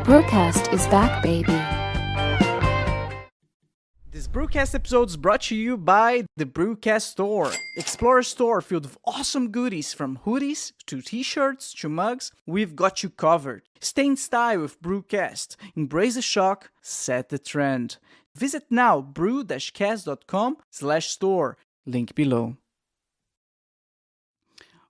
BruCast is back, baby. This BruCast episode is brought to you by the BruCast Store. Explore a store filled with awesome goodies from hoodies to t-shirts to mugs. We've got you covered. Stay in style with BruCast. Embrace the shock, set the trend. Visit now bru-cast.com/store. Link below.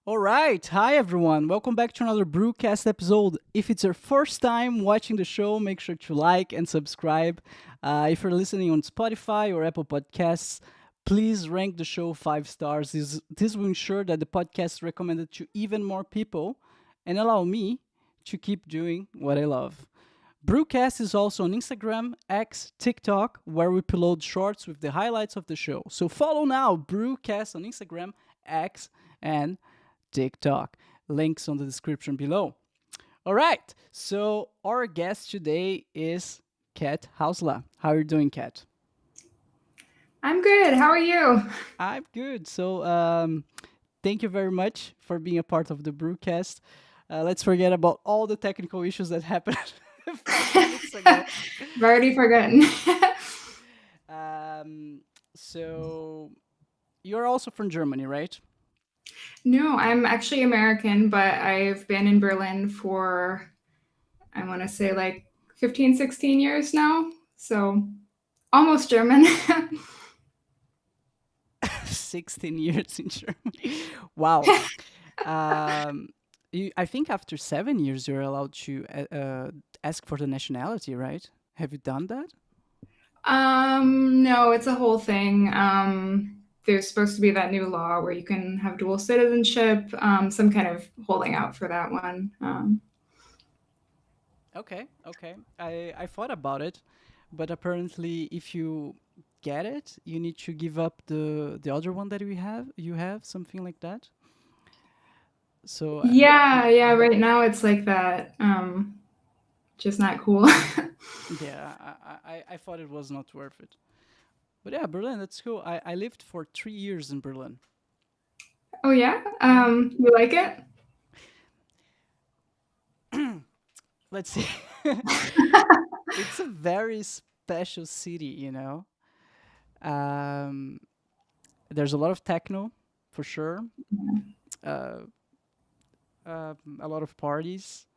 Alright, hi everyone, welcome back to another BruCast episode. If it's your first time watching the show, make sure to like and subscribe. If you're listening on Spotify or Apple Podcasts, please rank the show 5 stars. This will ensure that the podcast is recommended to even more people and allow me to keep doing what I love. BruCast is also on Instagram, X, TikTok, where we upload shorts with the highlights of the show. So follow now BruCast on Instagram, X, and TikTok. Links on the description below. All right, so our guest today is Kat Hausler. How are you doing, Kat? I'm good. How are you? I'm good. So thank you very much for being a part of the BruCast. Let's forget about all the technical issues that happened 5 minutes ago. I've already forgotten. So you're also from Germany, right? No, I'm actually American, but I've been in Berlin for, I want to say like 15, 16 years now. So almost German. 16 years in Germany. Wow. I think after 7 years, you're allowed to ask for the nationality, right? Have you done that? No, it's a whole thing. There's supposed to be that new law where you can have dual citizenship. So I'm kind of holding out for that one. Okay. I thought about it, but apparently if you get it, you need to give up the other one that you have something like that. So Yeah, right now it's like that. Just not cool. yeah, I thought it was not worth it. But yeah, Berlin, that's cool. I lived for 3 years in Berlin. Oh yeah? You like it? Let's see. It's a very special city, you know. There's a lot of techno, for sure. A lot of parties.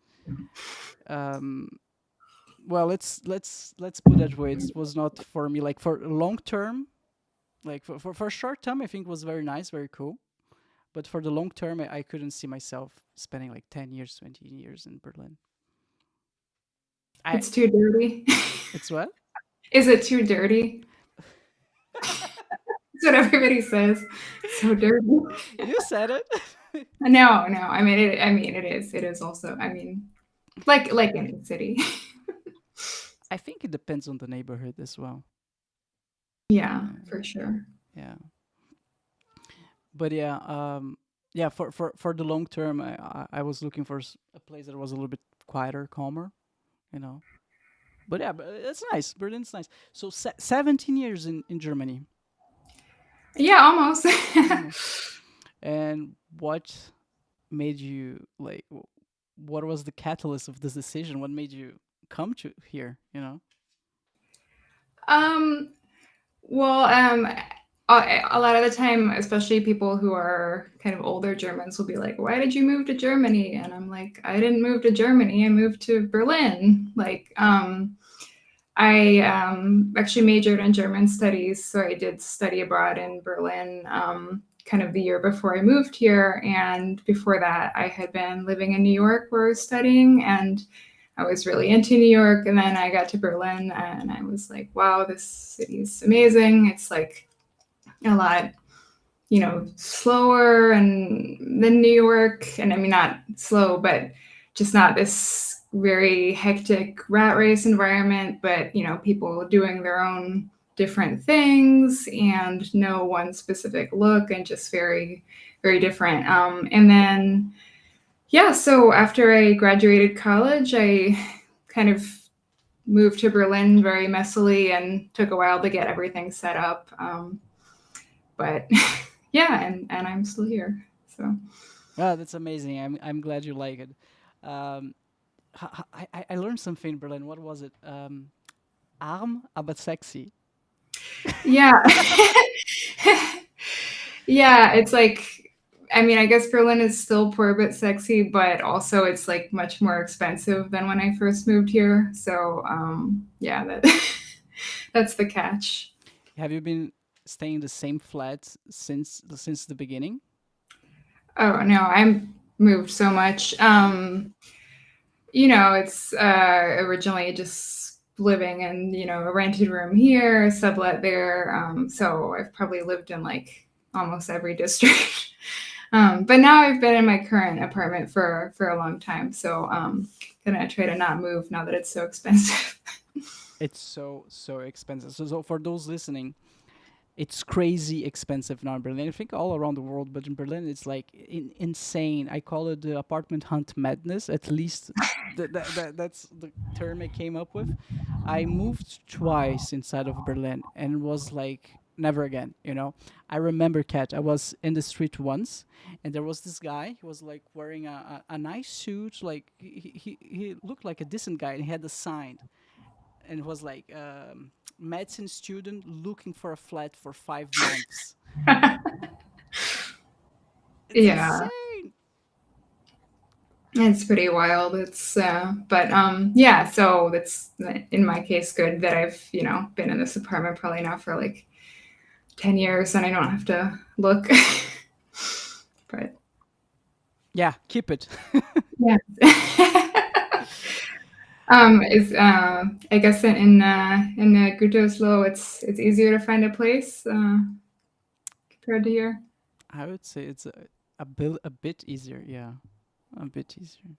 Well, let's put that way. It was not for me. Like for long term, like for short term, I think it was very nice, very cool. But for the long term, I couldn't see myself spending like 10 years, 20 years in Berlin. It's too dirty. It's what? Is it too dirty? That's what everybody says. So dirty. You said it. No. I mean, it is. It is also. I mean, like any city. I think it depends on the neighborhood as well. Yeah, for sure. Yeah. But yeah, for the long term, I was looking for a place that was a little bit quieter, calmer, you know. But yeah, but it's nice. Berlin's nice. So 17 years in Germany. Yeah, almost. And what made you like? What was the catalyst of this decision? What made you come to here? You know. Well, a lot of the time, especially people who are kind of older Germans will be like, "Why did you move to Germany?" And I'm like, "I didn't move to Germany. I moved to Berlin." Like, I actually majored in German studies, so I did study abroad in Berlin kind of the year before I moved here. And before that, I had been living in New York where I was studying, and I was really into New York. And then I got to Berlin, and I was like, wow, this city's amazing. It's like a lot, slower than New York. And I mean, not slow, but just not this very hectic rat race environment, but, people doing their own different things and no one specific look and just very, very different. And then, so after I graduated college, I kind of moved to Berlin very messily and took a while to get everything set up. But yeah, and I'm still here. So Oh, that's amazing. I'm glad you like it. I learned something in Berlin. What was it? Arm, aber sexy. Yeah. Yeah, it's like, I mean, I guess Berlin is still poor but sexy, but also it's like much more expensive than when I first moved here. So, yeah, that's the catch. Have you been staying in the same flat since the beginning? Oh no, I moved so much. It's originally just living in, a rented room here, sublet there. So I've probably lived in like almost every district. But now I've been in my current apartment for a long time. So gonna try to not move now that it's so expensive. It's so expensive. So for those listening, it's crazy expensive now in Berlin. I think all around the world, but in Berlin, it's like insane. I call it the apartment hunt madness. At least that's the term I came up with. I moved twice inside of Berlin and was like never again. I remember, Kat. I was in the street once, and there was this guy. He was like wearing a nice suit. Like he looked like a decent guy, and he had a sign, and it was like medicine student looking for a flat for 5 months. It's Yeah, insane. it's pretty wild. But yeah. So that's in my case good that I've been in this apartment probably now for like 10 years, and I don't have to look. But Yeah, keep it. yeah. Is I guess in Gütersloh it's easier to find a place compared to here. I would say it's a bit easier. Yeah, a bit easier.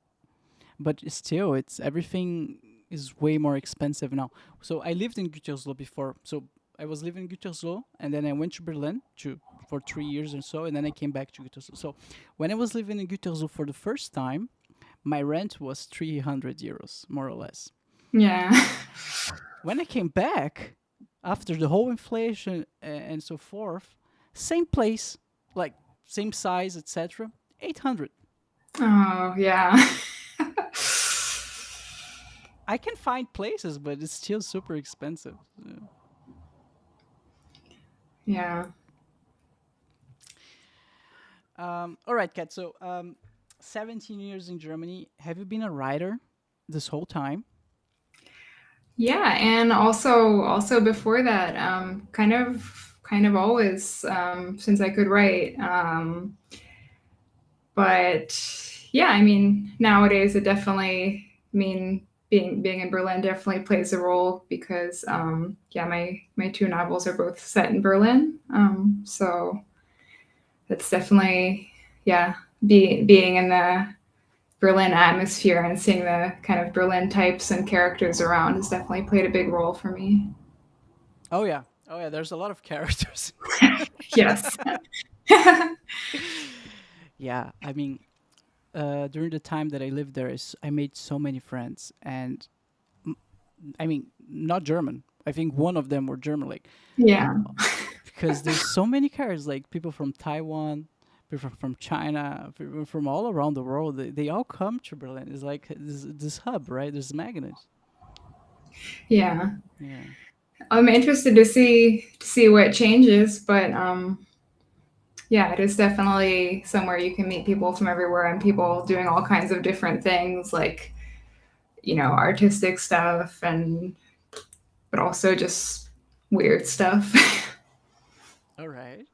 But still, it's everything is way more expensive now. So I lived in Gütersloh before. So I was living in Gütersloh, and then I went to Berlin for 3 years or so, and then I came back to Gütersloh. So when I was living in Gütersloh for the first time, my rent was 300 euros, more or less. Yeah. When I came back, after the whole inflation and so forth, same place, like same size, etc., 800. Oh yeah. I can find places, but it's still super expensive. Yeah. All right, Kat. So, 17 years in Germany. Have you been a writer this whole time? Yeah, and also before that, kind of always since I could write. But yeah, I mean, nowadays it definitely, I mean, being in Berlin definitely plays a role because yeah, my two novels are both set in Berlin. So that's definitely, yeah, being in the Berlin atmosphere and seeing the kind of Berlin types and characters around has definitely played a big role for me. Oh yeah, oh yeah. There's a lot of characters. Yes. Yeah, I mean, during the time that I lived there, I made so many friends, and I mean, not German. I think one of them were German, like Yeah. because there's so many characters, like people from Taiwan, people from China, people from all around the world. They all come to Berlin. It's like this hub, right? This magnet. Yeah. Yeah. I'm interested to see what changes, but yeah, it is definitely somewhere you can meet people from everywhere and people doing all kinds of different things, like artistic stuff and but also just weird stuff. All right.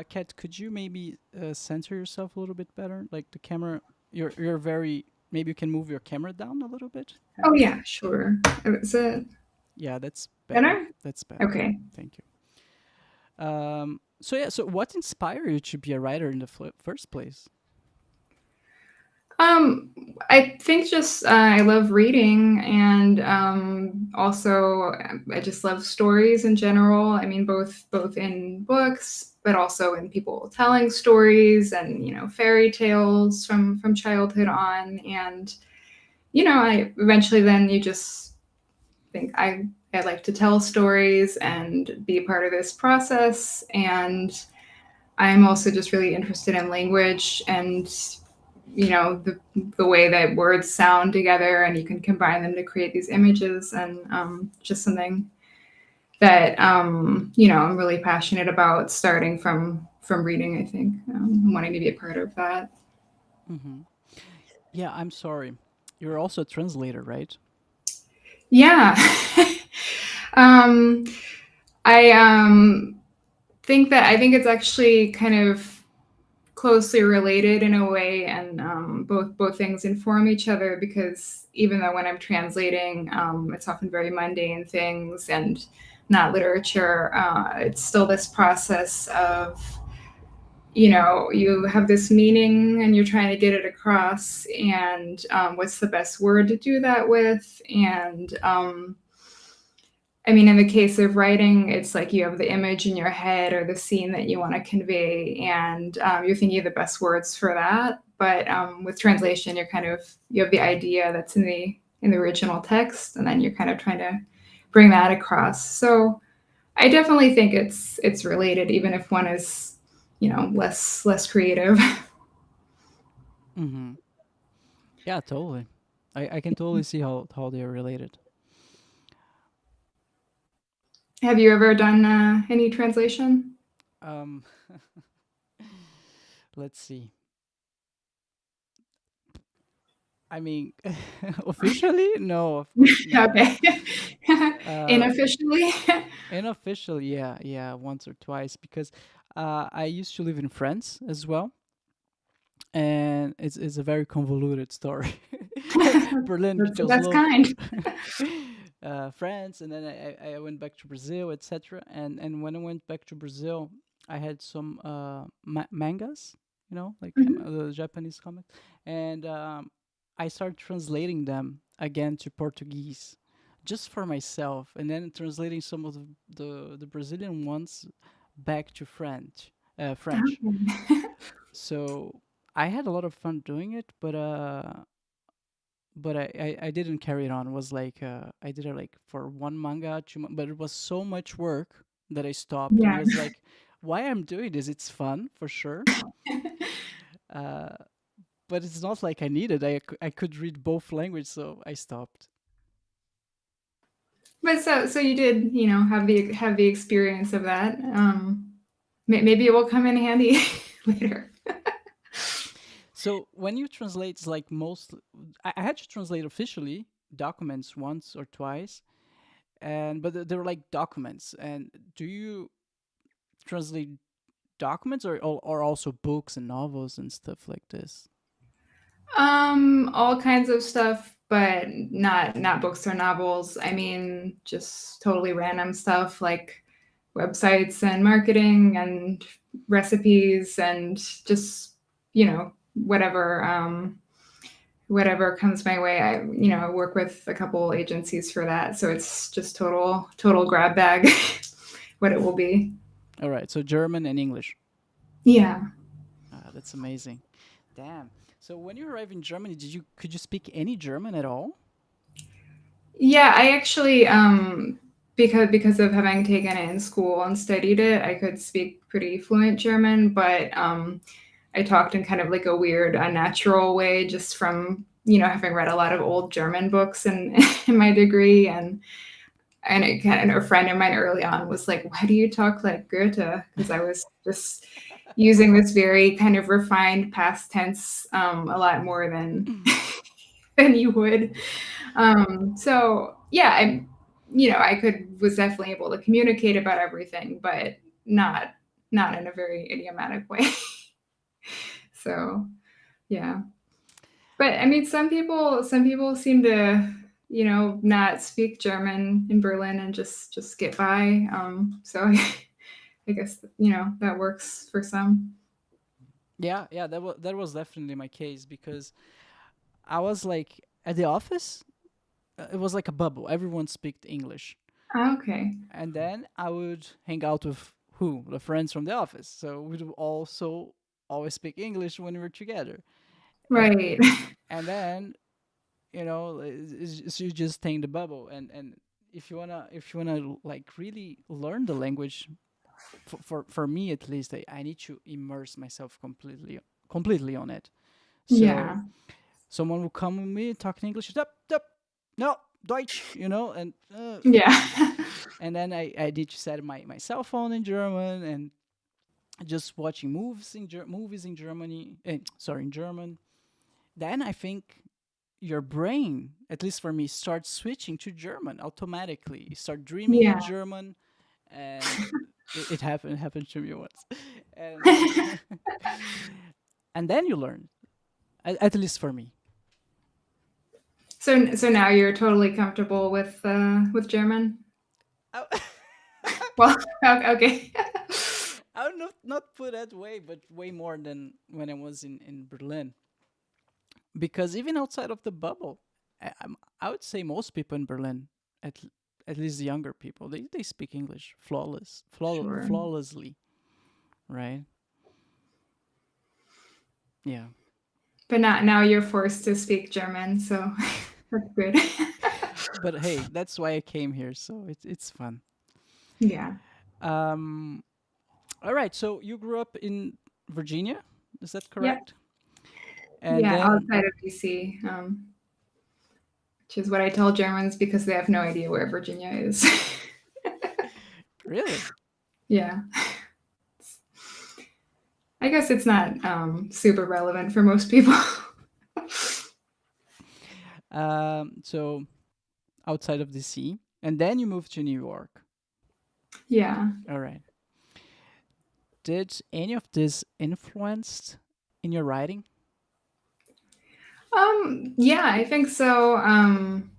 Kat, could you maybe center yourself a little bit better? Like the camera, you're very. Maybe you can move your camera down a little bit. Oh yeah, sure. Is it Yeah, that's better. better? That's better. Okay. Thank you. So yeah, so what inspired you to be a writer in the first place? Um, I think just I love reading, and also I just love stories in general. I mean, both in books, but also in people telling stories, and fairy tales from childhood on. And I eventually then you just think I like to tell stories and be part of this process. And I'm also just really interested in language and the way that words sound together, and you can combine them to create these images, and just something that I'm really passionate about starting from reading. I think wanting to be a part of that. Mm-hmm. Yeah, I'm sorry. You're also a translator, right? Yeah. um, I think it's actually kind of closely related in a way, and both things inform each other, because even though when I'm translating, it's often very mundane things and not literature, it's still this process of you have this meaning and you're trying to get it across, and what's the best word to do that with, and I mean, in the case of writing, it's like you have the image in your head or the scene that you want to convey, and you're thinking of the best words for that. But with translation, you have the idea that's in the original text, and then you're kind of trying to bring that across. So I definitely think it's related, even if one is less creative. Mm-hmm. Yeah, totally. I can totally see how they're related. Have you ever done any translation? Um, let's see. I mean, officially, no, of course not. Okay. Uh, Unofficially. Unofficial, yeah, yeah, once or twice, because I used to live in France as well, and it's a very convoluted story. Berlin That's the because best love, kind. France, and then I went back to Brazil, etc. And when I went back to Brazil, I had some mangas, like Mhm. the Japanese comics, and I started translating them again to Portuguese, just for myself, and then translating some of the Brazilian ones back to French. French. Okay. So I had a lot of fun doing it, but I didn't carry it on. It was like I did it like for one manga, but it was so much work that I stopped, and Yeah. it was like, why I'm doing this? It's fun for sure, uh, but it's not like I needed. I could read both languages, so I stopped. But so you did, have the experience of that. Maybe it will come in handy later. So when you translate, it's like I had to translate officially documents once or twice, and but they were like documents. And do you translate documents or also books and novels and stuff like this? All kinds of stuff, but not books or novels. I mean, just totally random stuff like websites and marketing and recipes, and just whatever whatever comes my way. I work with a couple agencies for that, so it's just total grab bag what it will be. All right, so German and English. Yeah. That's amazing. Damn. So when you arrived in Germany, could you speak any German at all? Yeah, I actually because of having taken it in school and studied it, I could speak pretty fluent German, but I talked in kind of like a weird, unnatural way, just from having read a lot of old German books and in my degree, and a friend of mine early on was like, "Why do you talk like Goethe?" Because I was just using this very kind of refined past tense a lot more than than you would. So yeah, I was definitely able to communicate about everything, but not not in a very idiomatic way. So yeah, but I mean, some people seem to not speak German in Berlin and just get by. So I guess that works for some. Yeah, yeah, that was definitely my case because I was like at the office. It was like a bubble. Everyone speak English, Okay, and then I would hang out with who the friends from the office. So we'd also always speak English when we were together. And, right. and then you just stay in the bubble, and if you wanna like really learn the language, for me at least, I need to immerse myself completely on it. So Yeah. someone will come with me talking English, up, no, Deutsch, Yeah. and then I need to set my cell phone in German and just watching movies in Germany. Sorry, in German. Then I think your brain, at least for me, starts switching to German automatically. You start dreaming in Yeah. German, and it happened to me once, and and then you learn. At least for me. So now you're totally comfortable with German? I, Well, okay. I would not put that way, but way more than when I was in Berlin. Because even outside of the bubble, I would say most people in Berlin, at at least the younger people, they speak English Sure. flawlessly, right? Yeah. But now you're forced to speak German, so that's good. But hey, that's why I came here, so it's fun. Yeah. Um, all right. So you grew up in Virginia, is that Yep. correct? And Yeah, then outside of DC, which is what I tell Germans because they have no idea where Virginia is. really, Yeah. I guess it's not super relevant for most people. so outside of DC, and then you moved to New York. Yeah. All right. Did any of this influenced in your writing? Yeah, I think so. I'm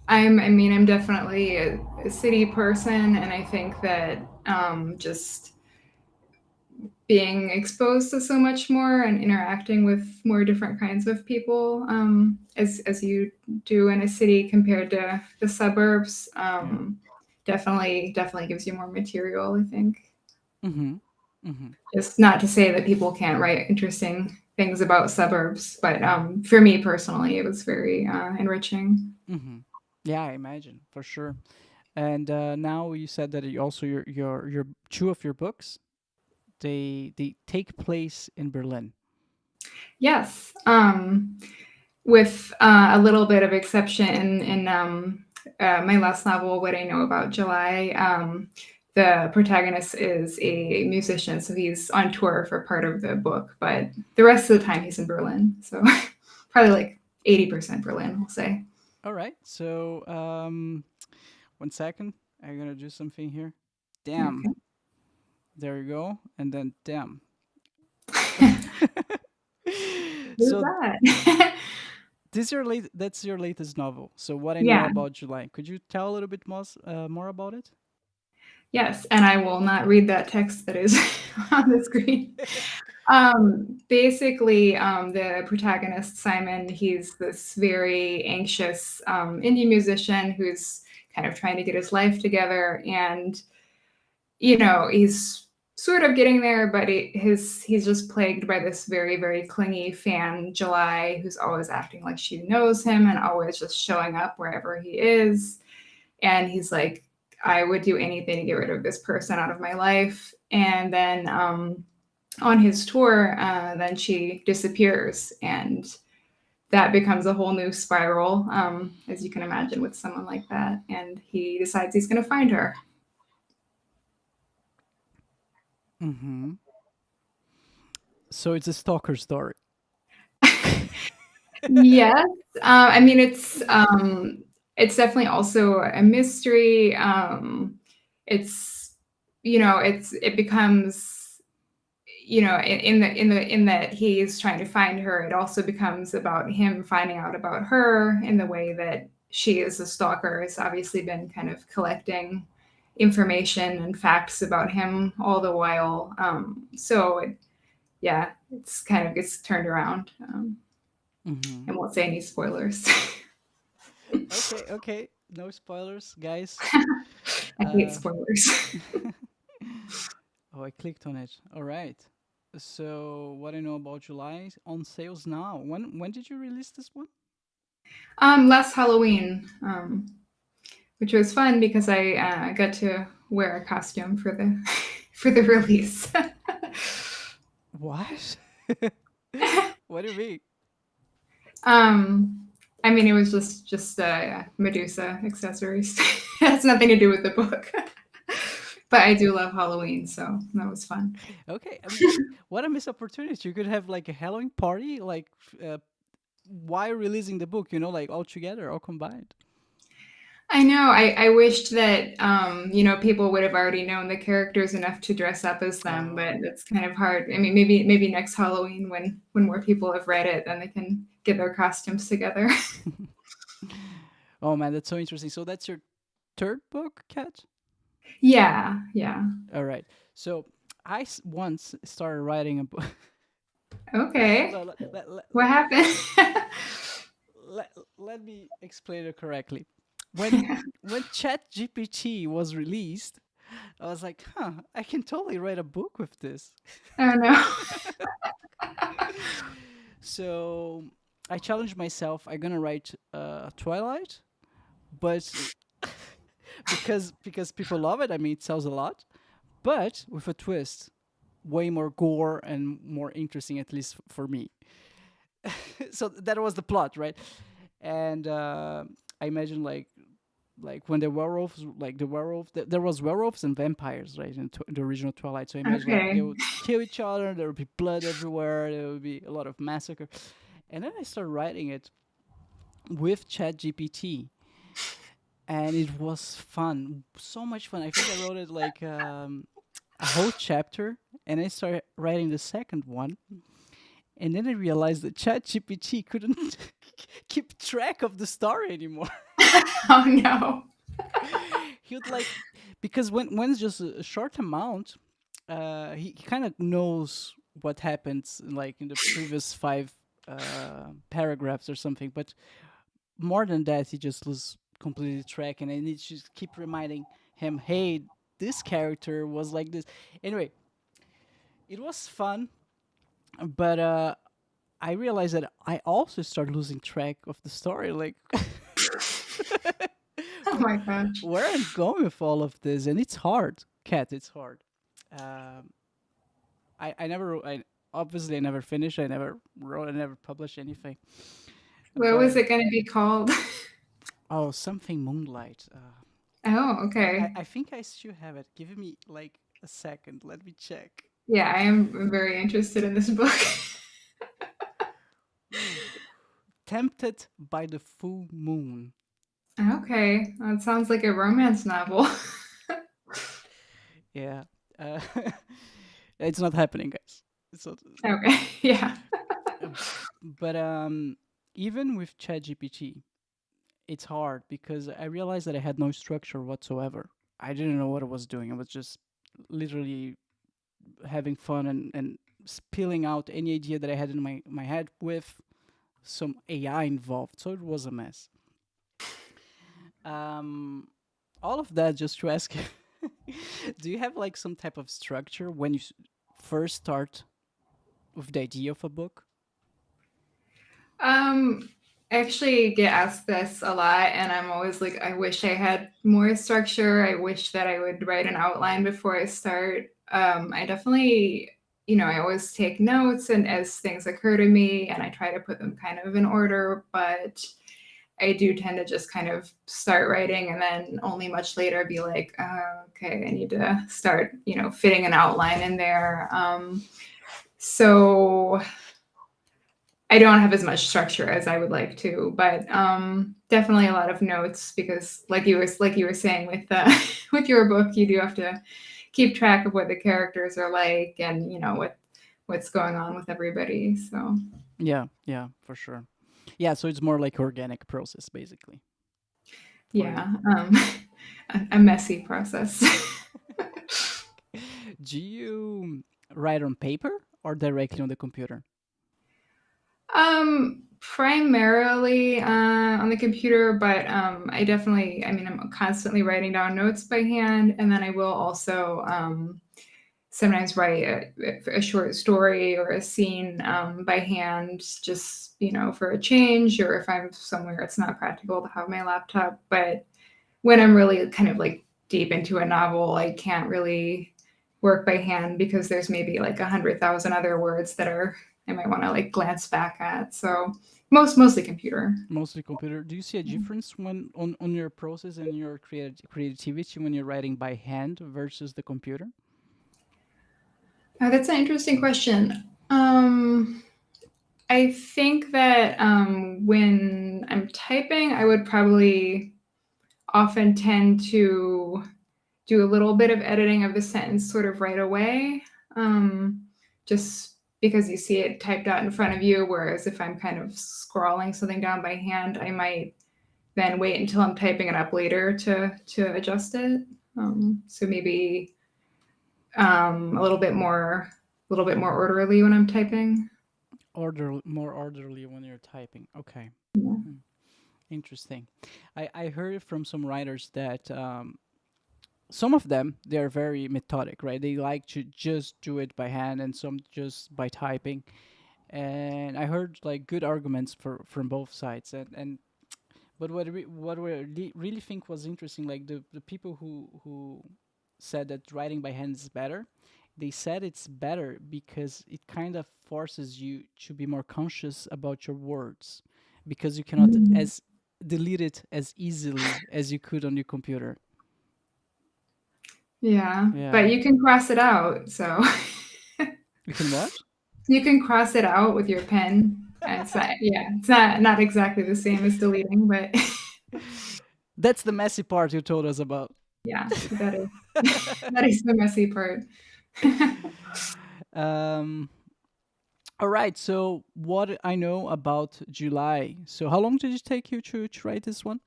definitely a city person, and I think that just being exposed to so much more and interacting with more different kinds of people, as you do in a city compared to the suburbs, Yeah. definitely gives you more material, I think. Mm-hmm. Mm-hmm. Just not to say that people can't write interesting things about suburbs, but for me personally, it was very enriching. Mm-hmm. Yeah, I imagine for sure. And now you said that your two of your books they take place in Berlin. Yes, with a little bit of exception in my last novel, What I Know About July. The protagonist is a musician, so he's on tour for part of the book, but the rest of the time he's in Berlin. So probably like 80% Berlin, we'll say. All right. So 1 second. I'm gonna do something here. Damn. Okay. There you go. And then damn. Who's So that? that's your latest novel. So what I know Yeah. about July. Could you tell a little bit more about it? Yes, and I will not read that text that is on the screen. Basically, the protagonist, Simon, he's this very anxious indie musician who's kind of trying to get his life together. And, he's sort of getting there, but he's just plagued by this very, very clingy fan, July, who's always acting like she knows him and always just showing up wherever he is. And he's like, I would do anything to get rid of this person out of my life. And then on his tour, then she disappears, and that becomes a whole new spiral, as you can imagine, with someone like that. And he decides he's going to find her. Mm-hmm. So it's a stalker story. Yes, it's definitely also a mystery. It's it becomes in that he's trying to find her. It also becomes about him finding out about her in the way that she is a stalker, has obviously been kind of collecting information and facts about him all the while. Yeah, it's kind of gets turned around. Mm-hmm. I won't say any spoilers. Okay. No spoilers, guys. I hate spoilers. Oh, I clicked on it. All right. So, what I know about July is on sales now. When did you release this one? Last Halloween, which was fun because I got to wear a costume for the for the release. What? What do you mean? Um, I mean, it was just Medusa accessories. It has nothing to do with the book. But I do love Halloween, so that was fun. Okay, I mean, what a missed opportunity. You could have like a Halloween party, like while releasing the book, like all together, all combined. I know. I wished that people would have already known the characters enough to dress up as them, but Oh. it's kind of hard. I mean, maybe next Halloween when more people have read it, then they can get their costumes together. Oh man, that's so interesting. So that's your third book, Kat? Yeah, yeah. All right. So once started writing a book. Okay. let, let, let, let, What happened? let, let me explain it correctly. When ChatGPT was released, I was like, huh, I can totally write a book with this. Oh no. So I challenged myself. I'm gonna write Twilight, but because people love it. I mean, it sells a lot, but with a twist, way more gore and more interesting, at least for me. So that was the plot, right? And I imagine like when the werewolves, like the werewolf, there was werewolves and vampires, right, in the original Twilight. So I imagine like they Okay. would kill each other. There would be blood everywhere. There would be a lot of massacre. And then I started writing it with ChatGPT, and it was fun, so much fun. I think I wrote it like a whole chapter, and I started writing the second one, and then I realized that ChatGPT couldn't keep track of the story anymore. Oh no. He would like, because when it's just a short amount, he kind of knows what happens like in the previous five paragraphs or something, but more than that, he just loses completely track, and I need to just keep reminding him, hey, this character was like this. Anyway, it was fun, but I realized that I also start losing track of the story, like Oh my gosh. where I'm going with all of this, and it's hard, Cat. It's hard. Um, I never wrote. I obviously I never finished. I never wrote. I never published anything. What was But it going to be called? oh, something Moonlight. Oh, I okay. I think I still have it. Give me like a second. Let me check. Yeah, I am very interested in this book. Ooh. Tempted by the Full Moon. Okay, that sounds like a romance novel. Yeah. Uh, it's not happening, guys. It's not. Okay, yeah. uh, But even with ChatGPT, it's hard because I realized that I had no structure whatsoever. I didn't know what I was doing. I was just literally having fun and spilling out any idea that I had in my head with some AI involved. So it was a mess. Um, all of that just to ask, do you have like some type of structure when you first start with the idea of a book? Um, I actually get asked this a lot, and I'm always like, I wish I had more structure. I wish that I would write an outline before I start. I definitely, I always take notes and as things occur to me, and I try to put them kind of in order, but I do tend to just kind of start writing and then only much later be like, oh, okay, I need to start, fitting an outline in there. So I don't have as much structure as I would like to, but definitely a lot of notes because, like you were saying with with your book, you do have to keep track of what the characters are like and what's going on with everybody. So Yeah, yeah, for sure. Yeah, so it's more like organic process basically for you. yeah, a messy process. Do you write on paper or directly on the computer? Primarily on the computer, but I mean, I'm constantly writing down notes by hand, and then I will also sometimes write a short story or a scene by hand, just for a change, or if I'm somewhere it's not practical to have my laptop. But when I'm really kind of like deep into a novel, I can't really work by hand because there's maybe like 100,000 other words that are I might want to like glance back at. So mostly computer. Mostly computer. Do you see a difference when on your process and your creativity when you're writing by hand versus the computer? That's an interesting question. I think that when I'm typing, I would probably often tend to do a little bit of editing of the sentence sort of right away, just because you see it typed out in front of you. Whereas if I'm kind of scrawling something down by hand, I might then wait until I'm typing it up later to adjust it. So maybe a little bit more orderly when I'm typing. More orderly when you're typing. Okay. Yeah. Interesting. I heard from some writers that some of them, they're very methodic, right? They like to just do it by hand and some just by typing. And I heard like good arguments from both sides. And but what we really think was interesting, like the people who said that writing by hand is better, they said it's better because it kind of forces you to be more conscious about your words because you cannot as delete it as easily as you could on your computer. Yeah, Yeah. but you can cross it out. So You can what? you can cross it out with your pen. And it's not exactly the same as deleting, but That's the messy part you told us about. yeah, that is the messy part. um, all right. So what I know about July. So how long did it take you to write this one?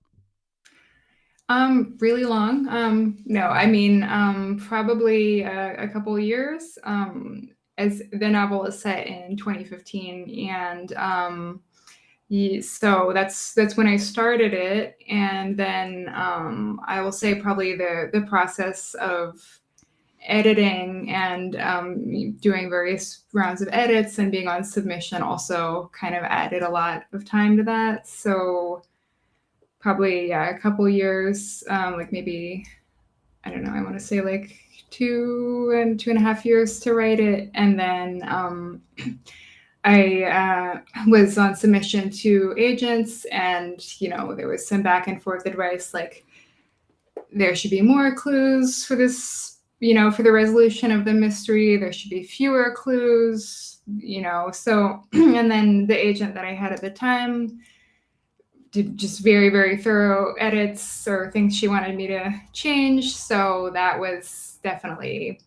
Really long. No, I mean, probably a couple of years. As the novel is set in 2015, and so that's when I started it, and then I will say probably the process of editing and doing various rounds of edits and being on submission also kind of added a lot of time to that. So probably a couple years, like maybe I don't know. I want to say like 2.5 years to write it, and then I was on submission to agents, and there was some back and forth advice like there should be more clues for this, for the resolution of the mystery. There should be fewer clues, So, and then the agent that I had at the time did just very, very thorough edits or things she wanted me to change. So that was definitely,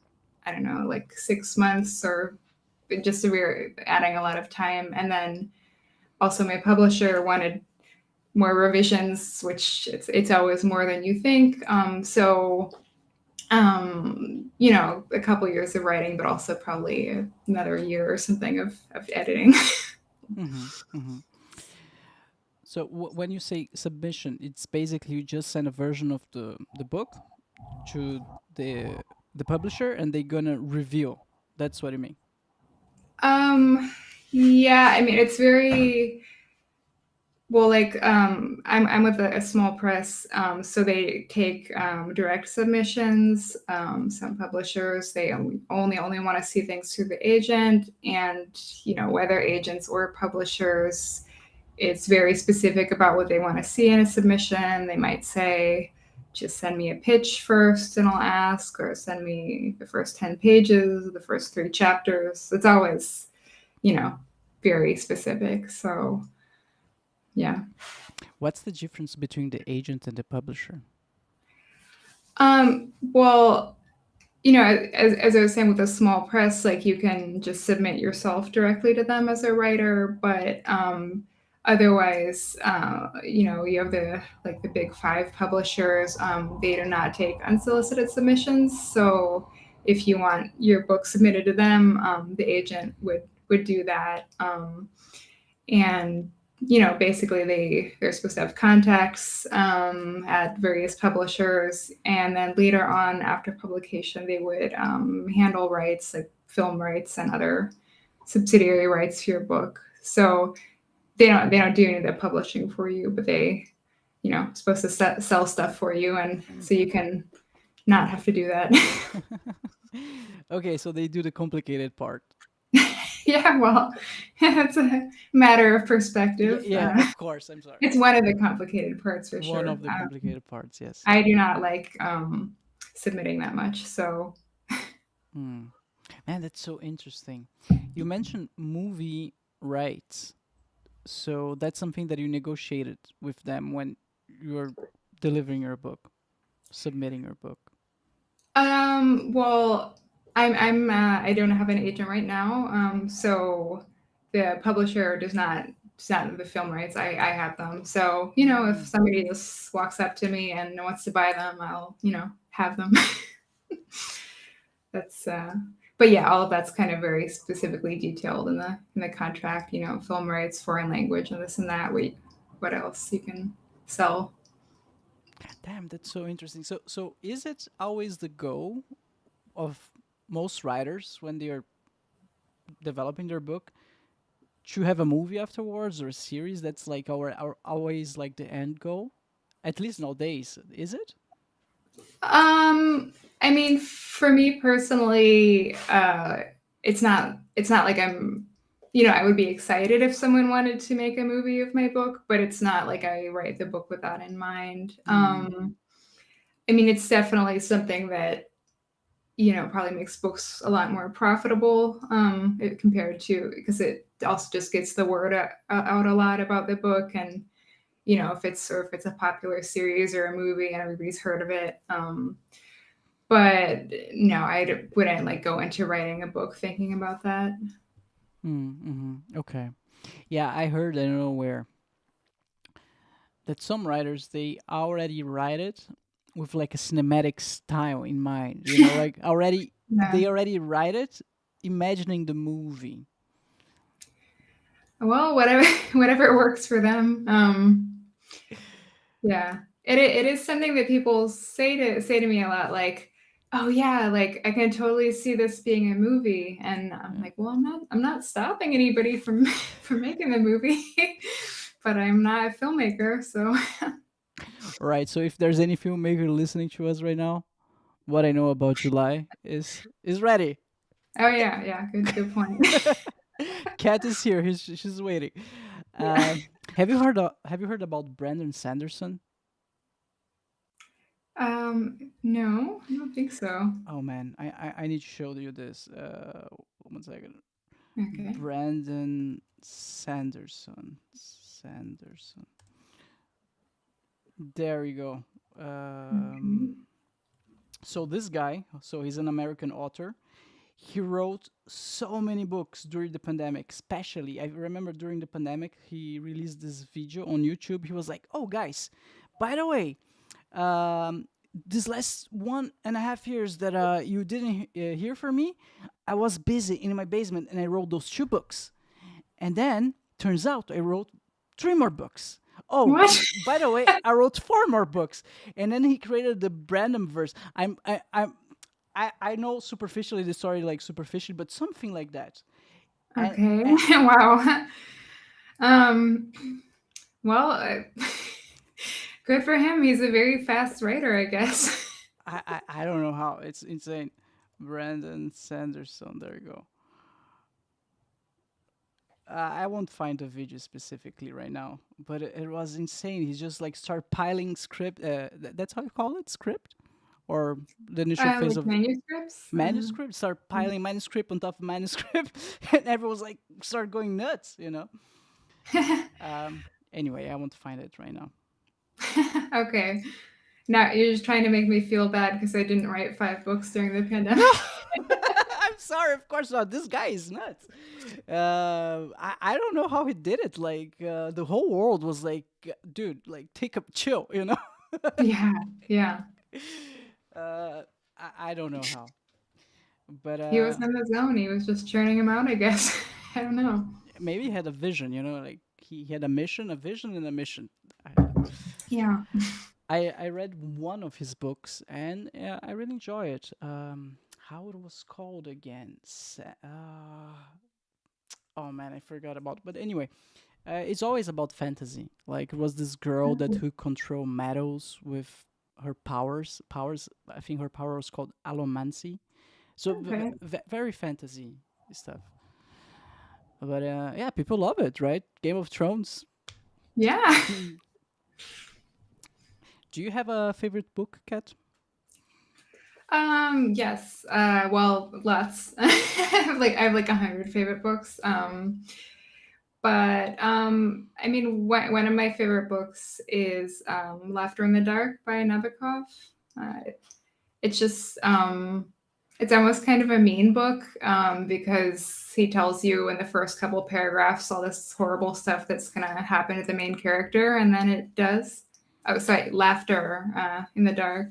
I don't know, like 6 months or just adding a lot of time. And then also my publisher wanted more revisions, which it's always more than you think. A couple years of writing, but also probably another year or something of editing. So when you say submission, it's basically you just send a version of the book to the publisher and they're gonna review. That's what you mean. Yeah, I mean it's very well, like I'm with a small press, so they take direct submissions. Some publishers they only want to see things through the agent, and whether agents or publishers, it's very specific about what they want to see in a submission. They might say, just send me a pitch first and I'll ask, or send me the first 10 pages, the first 3 chapters. It's always, very specific. So, yeah. What's the difference between the agent and the publisher? Well, as I was saying with a small press, like you can just submit yourself directly to them as a writer, but otherwise, you have the big 5 publishers. They do not take unsolicited submissions. So if you want your book submitted to them, the agent would do that. And basically they're supposed to have contacts at various publishers, and then later on after publication they would handle rights like film rights and other subsidiary rights to your book. So they don't do any of the publishing for you, but they supposed to sell stuff for you, and so you can not have to do that. Okay, so they do the complicated part. Yeah, well, it's a matter of Yeah, perspective. yeah, of course. I'm sorry. It's one of the complicated parts for One sure. of the complicated parts, yes. I do not like submitting that much. So, Hmm. Man, that's so interesting. You mentioned movie rights. So that's something that you negotiated with them when you're delivering your book, submitting your book. well, I don't have an agent right now. So the publisher does not have the film rights. I have them. So, if Mm. somebody just walks up to me and wants to buy them, I'll, have them. That's but yeah, all of that's kind of very specifically detailed in the contract, film rights, foreign language, and this and that. What else you can sell. Damn, that's so interesting. So is it always the goal of most writers when they are developing their book to have a movie afterwards or a series? That's like our always like the end goal, at least nowadays. Is it? I mean, for me personally, it's not like I would be excited if someone wanted to make a movie of my book, but it's not like I write the book with that in mind. Mm. I mean, it's definitely something that probably makes books a lot more profitable compared to, because it also just gets the word out a lot about the book. And if it's a popular series or a movie and everybody's heard of it. But no, wouldn't like go into writing a book thinking about that. Mm-hmm. Okay. Yeah, I heard, I don't know where, that some writers they already write it with like a cinematic style in mind. Like already Yeah. they already write it imagining the movie. Well, whatever whatever works for them. Yeah. It is something that people say to me a lot, like, "Oh yeah, like I can totally see this being a movie." And I'm Yeah. like, "Well, I'm not stopping anybody from from making the movie, but I'm not a filmmaker, so." Right. So if there's any filmmaker listening to us right now, what I know about July is ready. Oh yeah, yeah, good point. Kat is here. She's waiting. Yeah. Have you heard about Brandon Sanderson? No, I don't think so. Oh man, I need to show you this. 1 second. Okay. Brandon Sanderson. Sanderson. There you go. Okay. So this guy, so he's an American author. He wrote so many books during the pandemic, especially I remember during the pandemic he released this video on YouTube. He was like, "Oh guys, by the way, um, this last 1.5 years that you didn't hear from me, I was busy in my basement and I wrote those 2 books. And then turns out I wrote 3 more books. Oh, What? by the way, I wrote 4 more books." And then he created the Brandon verse. I know superficially the story, like superficially, but something like that. And, Okay. and Wow. Um, well, good for him. He's a very fast writer, I guess. I don't know how. It's insane. Brandon Sanderson. There you go. I won't find the video specifically right now, but it was insane. He just like start piling script. That's how you call it, script, or the initial phase Like of manuscripts. manuscript. Start piling manuscript on top of manuscript, and everyone's like start going nuts. Anyway, I won't find it right now. Okay. Now you're just trying to make me feel bad because I didn't write 5 books during the pandemic. No, I'm sorry. Of course not. This guy is nuts. I don't know how he did it. Like the whole world was like, dude, like take a chill. Yeah, yeah. I don't know how, but He was in the zone. He was just churning them out, I guess. I don't know. maybe he had a vision. Like he had a mission, a vision, and a mission. Yeah. I read one of his books and I really enjoy it. How it was called again? Oh man, I forgot about. But anyway, it's always about fantasy. Like it was this girl that who control metals with her powers. Powers. I think her power was called allomancy. So Okay. very fantasy stuff. But yeah, people love it, right? Game of Thrones. Yeah. Do you have a favorite book, Kat? Yes. Well, lots. I have like 100 favorite books. But I mean, one of my favorite books is Laughter in the Dark by Nabokov. Uh, it's just it's almost kind of a mean book because he tells you in the first couple paragraphs all this horrible stuff that's going to happen to the main character, and then it does. Oh, sorry, Laughter in the Dark.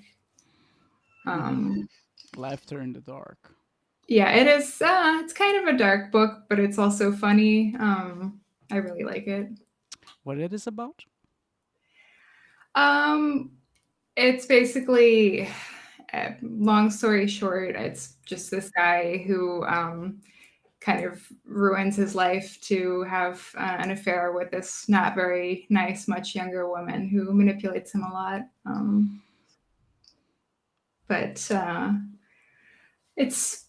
Mm-hmm. Um, Laughter in the Dark. yeah, it is. It's kind of a dark book, but it's also funny. I really like it. What it is about? Um, it's basically, long story short, it's just this guy who kind of ruins his life to have an affair with this not very nice, much younger woman who manipulates him a lot. But it's,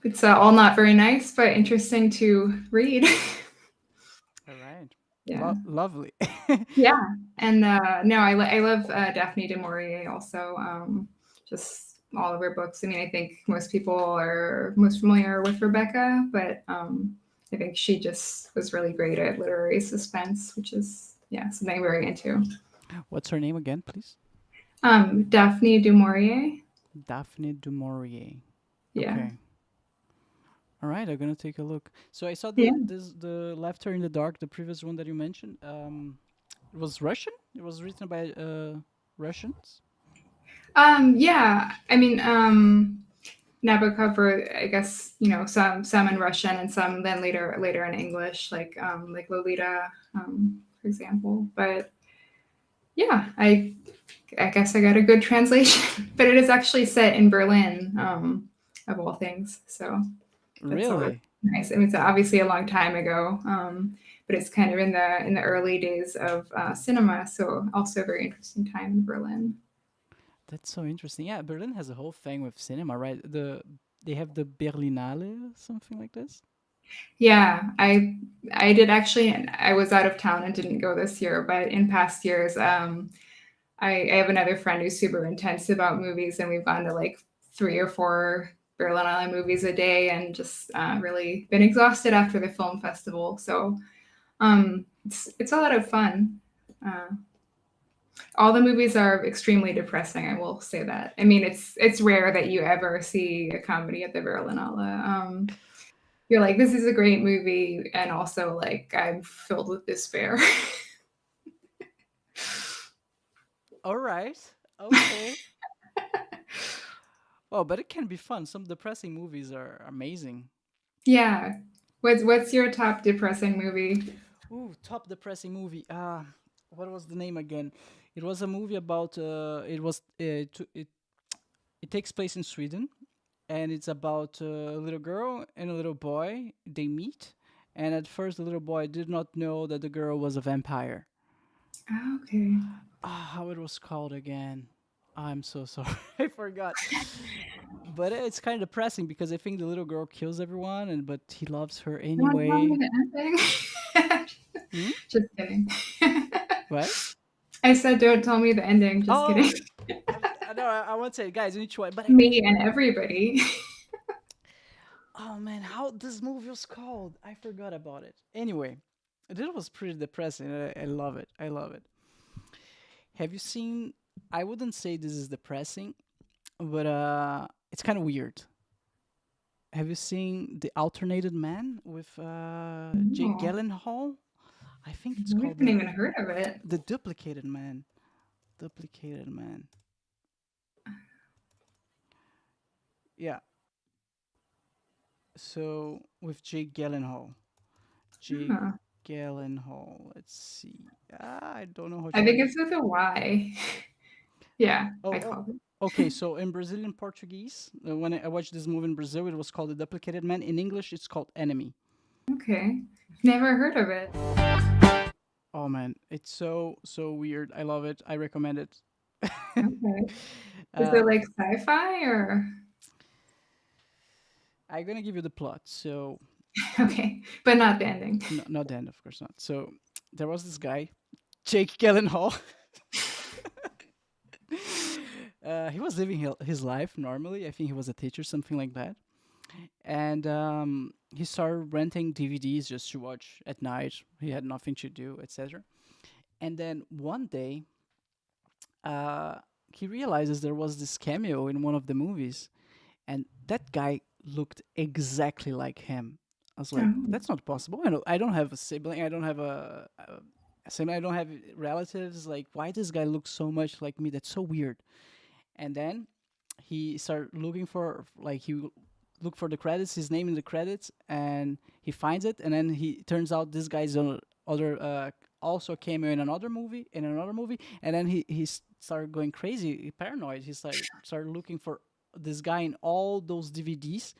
it's all not very nice, but interesting to read. All right. Yeah. Lovely. Yeah, and no, I love Daphne du Maurier also. Just all of her books. I mean, I think most people are most familiar with Rebecca, but I think she just was really great at literary suspense, which is something I'm very into. What's her name again, please? Daphne du Maurier. Daphne du Maurier. Yeah, Okay. All right, I'm gonna take a look. So I saw yeah. the Laughter in the Dark, the previous one that you mentioned. It was Russian. It was written by Russians. Yeah. I mean, Nabokov wrote, I guess, some in Russian and some then later in English, like Lolita, for example. But yeah, I guess I got a good translation. But it is actually set in Berlin, of all things. So that's always Really? nice. I mean, it's obviously a long time ago, but it's kind of in the early days of cinema. So also a very interesting time in Berlin. That's so interesting. Yeah, Berlin has a whole thing with cinema, right? They have the Berlinale, something like this. Yeah, I did actually. I was out of town and didn't go this year, but in past years, I have another friend who's super intense about movies, and we've gone to like 3 or 4 Berlinale movies a day, and just really been exhausted after the film festival. So it's a lot of fun. Uh, all the movies are extremely depressing. I will say that. I mean, it's rare that you ever see a comedy at the Berlinale. You're like, this is a great movie, and also like I'm filled with despair. All right. Okay. Oh, but it can be fun. Some depressing movies are amazing. Yeah. What's your top depressing movie? Ooh, top depressing movie. What was the name again? It was a movie about. It takes place in Sweden, and it's about a little girl and a little boy. They meet, and at first the little boy did not know that the girl was a vampire. Oh, okay. How it was called again? I'm so sorry, I forgot. But it's kind of depressing because I think the little girl kills everyone, and but he loves her Don't tell me anyway. the ending. Hmm? Just kidding. What? I said, don't tell me the ending. Just kidding. Oh, I know. I want to say, guys, you need to watch. But Me and everybody. oh man, how this movie was called? I forgot about it. Anyway, this was pretty depressing. I love it. I love it. Have you seen? I wouldn't say this is depressing, but it's kind of weird. Have you seen The Alternated Man with Jake No, Gyllenhaal? I think it's I called haven't even heard of it. the Duplicated Man. Duplicated Man. Yeah. So with Jake Gyllenhaal. Jake Huh. Gyllenhaal. Let's see. I don't know how I to. think it's with a Y. Yeah, Oh, I oh. called it. Okay, so in Brazilian Portuguese, when I watched this movie in Brazil, it was called The Duplicated Man. In English, it's called Enemy. Okay. Never heard of it. Oh man, it's so weird. I love it. I recommend it. Okay. Is uh, it like sci-fi or? I'm gonna give you the plot. So Okay, but not the ending. No, not the end, of course not. So there was this guy, Jake Gyllenhaal. He was living his life normally. I think he was a teacher, something like that. And he started renting DVDs just to watch at night. He had nothing to do, etc. And then one day, uh, he realizes there was this cameo in one of the movies, and that guy looked exactly like him. I was like, Oh. that's not possible. I don't have a sibling. I don't have a sibling. I don't have relatives. Like, why this guy looks so much like me? That's so weird. And then he started looking for, like, he look for the credits, his name in the credits, and he finds it. And then he turns out this guy's on other also came in another movie, and then he started going crazy, paranoid. He started looking for this guy in all those DVDs,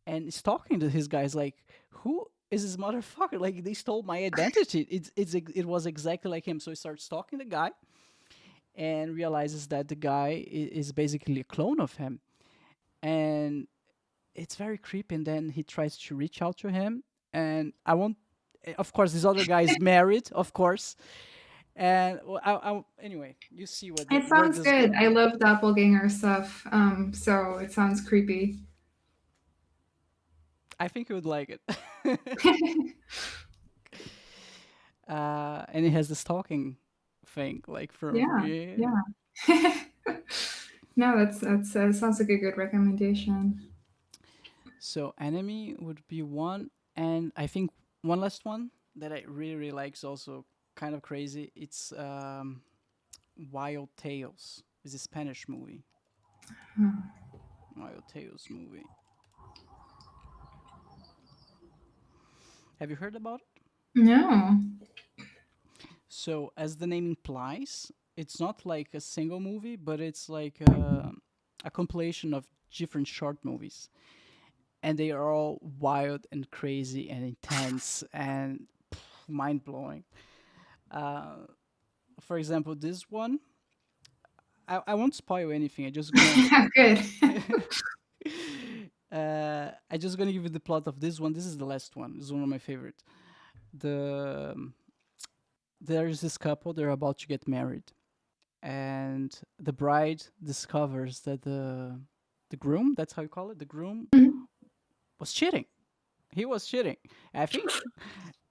and he's talking to his guys like, who is this motherfucker? Like, they stole my identity. It was exactly like him. So he starts stalking the guy and realizes that the guy is basically a clone of him, and it's very creepy. And then he tries to reach out to him, and I won't. Of course, this other guy is married, of course. And well, anyway, you see It where sounds this good. goes. I love doppelganger stuff. So it sounds creepy. I think you would like it. And it has this talking thing, like from Yeah, yeah. yeah. No, that's sounds like a good recommendation. So enemy would be one, and I think one last one that I really like is also kind of crazy. It's Wild Tales. It's a Spanish movie. Wild Tales movie. Have you heard about it? No. So as the name implies, it's not like a single movie, but it's like a compilation of different short movies, and they are all wild and crazy and intense and mind blowing. Uh, for example, this one, I won't spoil anything. I just gonna Good. I just gonna give you the plot of this one. This is the last one. This is one of my favorite. The There's this couple. They're about to get married, and the bride discovers that the groom, that's how you call it, the groom was cheating. He was cheating, I think.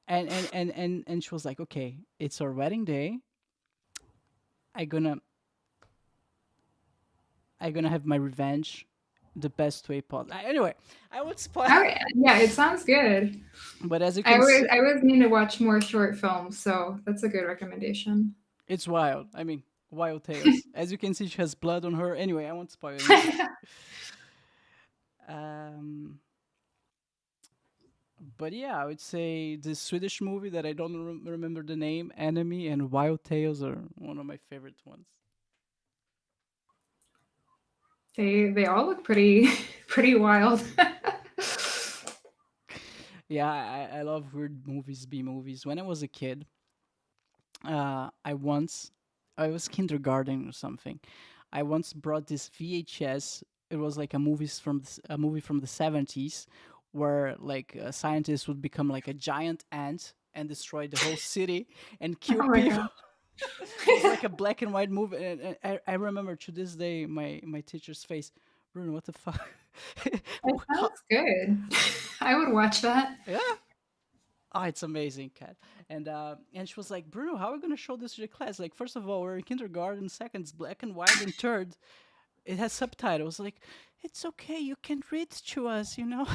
And she was like, okay, it's our wedding day. I gonna I gonna have my revenge the best way possible. Anyway, I would spoil, Oh, yeah, it sounds good. but as you I can always see, I always need to watch more short films, so that's a good recommendation. it's wild. I mean, wild tales. As you can see, she has blood on her. Anyway, I won't spoil anything. Um, but yeah, I would say the Swedish movie that I don't remember the name, Enemy, and Wild Tales are one of my favorite ones. They all look pretty pretty wild. Yeah, I love weird movies, B movies. When I was a kid, I was kindergarten or something. I once brought this VHS. It was like a movie from the 70s, where like a scientist would become like a giant ant and destroy the whole city and kill Oh my people. god. It's like a black and white movie, and I remember to this day my teacher's face. Bruno, what the fuck? That sounds good. I would watch that. Yeah. Oh, it's amazing, Kat. And she was like, Bruno, how are we gonna show this to the class? Like, first of all, we're in kindergarten. Second, it's black and white. And third, it has subtitles. Like, it's okay. You can read to us, you know.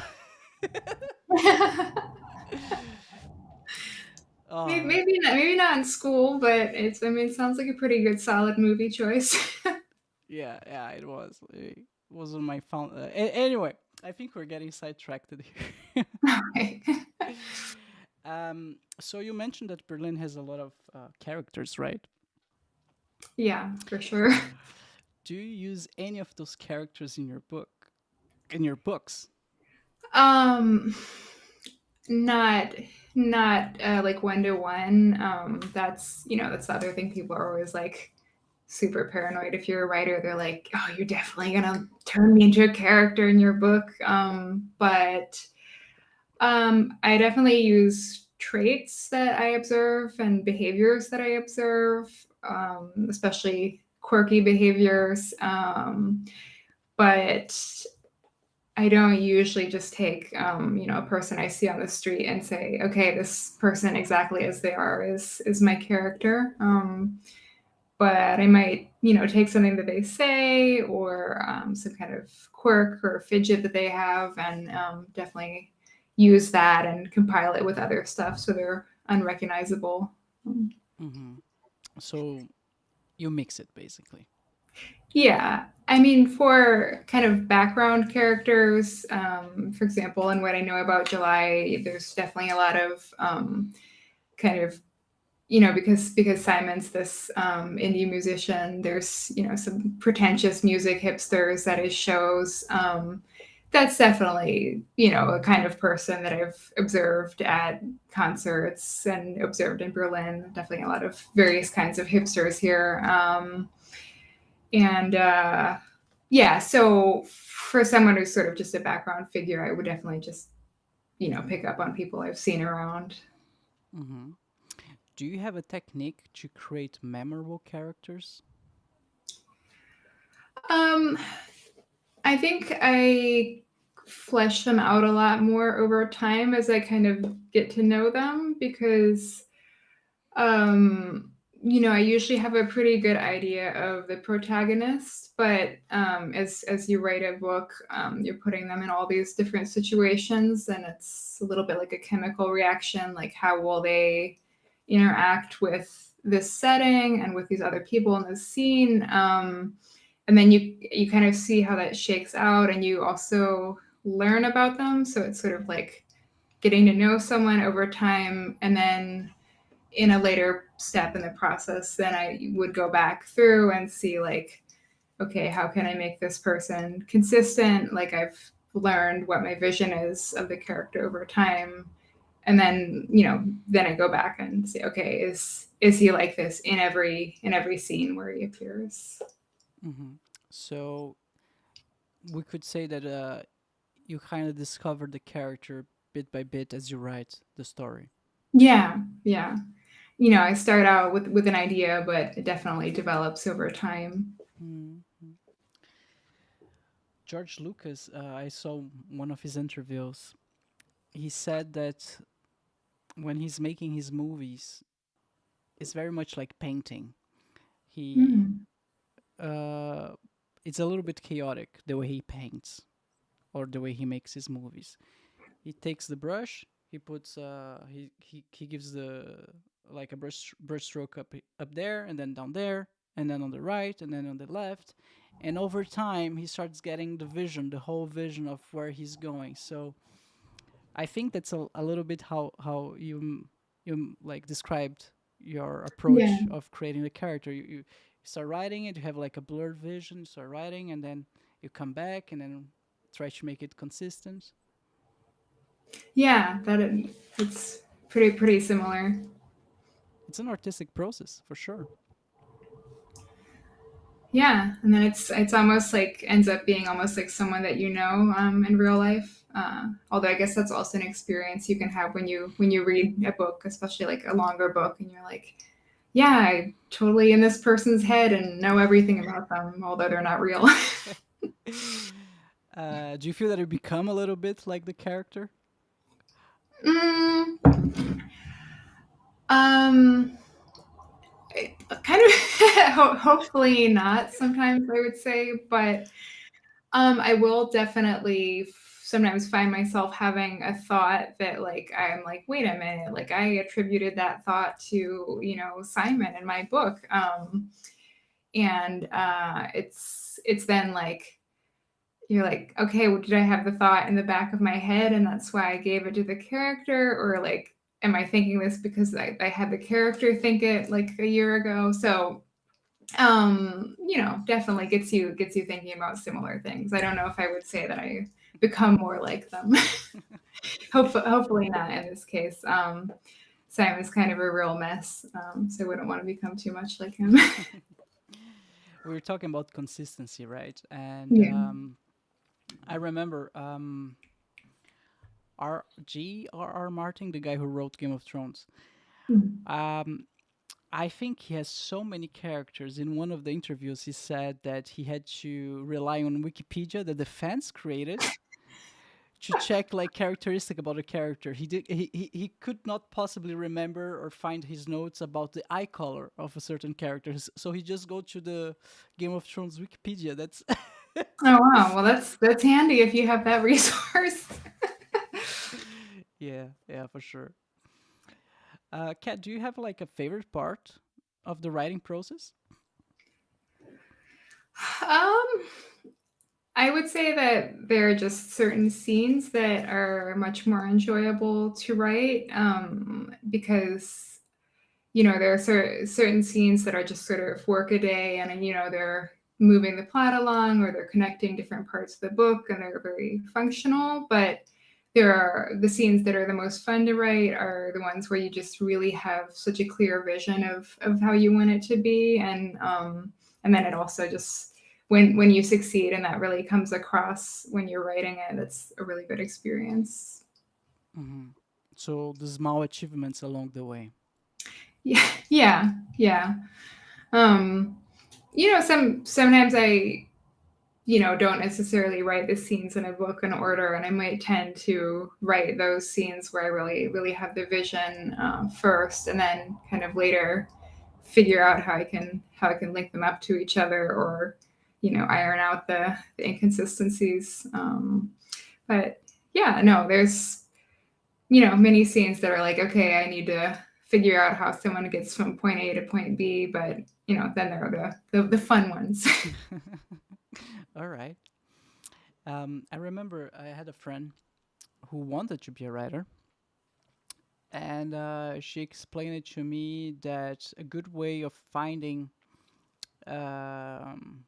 Oh, Maybe not in school, but it's I mean it sounds like a pretty good solid movie choice. yeah, yeah. It was. It was on my phone. Anyway, I think we're getting sidetracked here. Okay. So you mentioned that Berlin has a lot of characters, right? Yeah, for sure. Do you use any of those characters in your book? In your books? Um not not like one to one. That's that's the other thing. People are always like super paranoid. If you're a writer, they're like, oh, you're definitely gonna turn me into a character in your book. But I definitely use traits that I observe and behaviors that I observe, especially quirky behaviors. But I don't usually just take, a person I see on the street and say, okay, this person exactly as they are is my character. But I might, take something that they say or some kind of quirk or fidget that they have and definitely use that and compile it with other stuff so they're unrecognizable. Mm-hmm. So you mix it basically. Yeah. I mean, for kind of background characters, for example, in what I know about July, there's definitely a lot of kind of because Simon's this indie musician, there's some pretentious music hipsters that his shows. That's definitely a kind of person that I've observed at concerts and observed in Berlin. Definitely a lot of various kinds of hipsters here, and yeah. So for someone who's sort of just a background figure, I would definitely just pick up on people I've seen around. Mm-hmm. Do you have a technique to create memorable characters? Um, I think I flesh them out a lot more over time as I kind of get to know them because, I usually have a pretty good idea of the protagonist, but as you write a book, you're putting them in all these different situations, and it's a little bit like a chemical reaction. Like, how will they interact with this setting and with these other people in this scene? And then you kind of see how that shakes out, and you also learn about them. So it's sort of like getting to know someone over time, and then in a later step in the process, then I would go back through and see like, okay, how can I make this person consistent? Like, I've learned what my vision is of the character over time, and then then I go back and say, okay, is he like this in every scene where he appears? Mm-hmm. So we could say that you kind of discover the character bit by bit as you write the story. Yeah, yeah. I start out with an idea, but it definitely develops over time. Mm-hmm. George Lucas, I saw one of his interviews. He said that when he's making his movies, it's very much like painting. He Mm. uh, it's a little bit chaotic the way he paints or the way he makes his movies. He takes the brush, he puts he gives the like a brush stroke up there and then down there and then on the right and then on the left, and over time he starts getting the vision, the whole vision of where he's going. So I think that's a little bit how you like described your Yeah. approach of creating the character. You start writing it, you have like a blurred vision, you start writing, and then you come back and then try to make it consistent. Yeah, it's pretty similar. It's an artistic process for sure. Yeah, and then it's almost like ends up being almost like someone that in real life. Although I guess that's also an experience you can have when you read a book, especially like a longer book, and you're like, yeah, I totally in this person's head and know everything about them, although they're not real. Do you feel that you become a little bit like the character? mm, um, kind of hopefully not. Sometimes I would say, but I will definitely sometimes find myself having a thought that like I'm like, wait a minute, like I attributed that thought to Simon in my book, and it's then like you're like, okay, well, did I have the thought in the back of my head and that's why I gave it to the character, or like, am I thinking this because I had the character think it like a year ago? So definitely gets you thinking about similar things. I don't know if I would say that I become more like them. Hopefully not in this case. Sam is kind of a real mess, so I wouldn't want to become too much like him. We were talking about consistency, right? And Yeah. I remember G.R.R. Martin, the guy who wrote Game of Thrones. Mhm. Um, I think he has so many characters. In one of the interviews, he said that he had to rely on Wikipedia that the fans created to check like characteristic about a character. He could not possibly remember or find his notes about the eye color of a certain character. So he just go to the Game of Thrones Wikipedia. That's Oh wow, well that's handy if you have that resource. yeah, for sure. Kat, do you have like a favorite part of the writing process? Um, I would say that there are just certain scenes that are much more enjoyable to write, because there are certain scenes that are just sort of work a day, and they're moving the plot along, or they're connecting different parts of the book, and they're very functional. But there are the scenes that are the most fun to write are the ones where you just really have such a clear vision of how you want it to be, and then it also just when you succeed and that really comes across when you're writing it, that's a really good experience. Hmm. So the small achievements along the way. Yeah, yeah, yeah. Um, sometimes I don't necessarily write the scenes in a book in order, and I might tend to write those scenes where I really, really have the vision first, and then kind of later figure out how I can link them up to each other, or iron out the inconsistencies. But yeah, no, there's many scenes that are like, okay, I need to figure out how someone gets from point A to point B, but then there are the fun ones. All right. I remember I had a friend who wanted to be a writer, and she explained it to me that a good way of finding, um,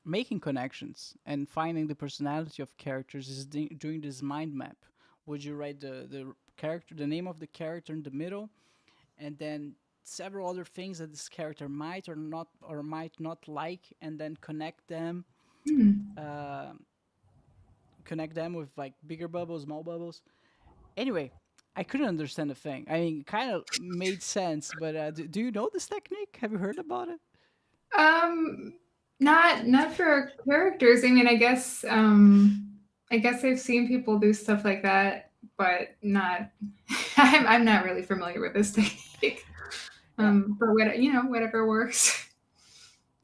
making connections and finding the personality of characters is doing this mind map. Would you write the character, the name of the character in the middle, and then several other things that this character might not like, and then Hmm. uh, connect them with like bigger bubbles, small bubbles. Anyway, I couldn't understand the thing. I mean, kind of made sense, but do you know this technique? Have you heard about it? Um, not for characters. I mean, I guess I've seen people do stuff like that, but not. I'm not really familiar with this technique. Yeah, But whatever works.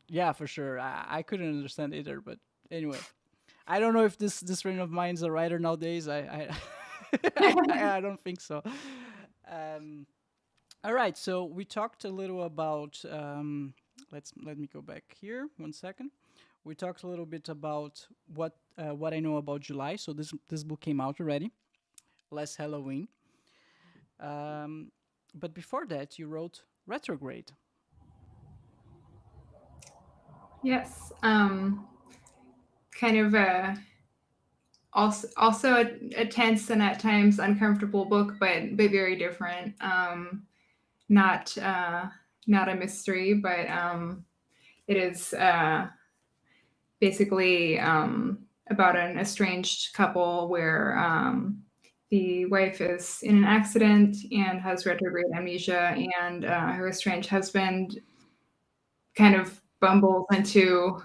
yeah, for sure. I couldn't understand either, but anyway, I don't know if this friend of mine is a writer nowadays. I don't think so. Um, all right, so we talked a little about. Let me go back here 1 second. We talked a little bit about what I know about July. So this book came out already last Halloween. Um, but before that, you wrote Retrograde. Yes. Kind of also a tense and at times uncomfortable book, but very different. Not not a mystery, but it is basically about an estranged couple where the wife is in an accident and has retrograde amnesia, and her estranged husband kind of bumbles into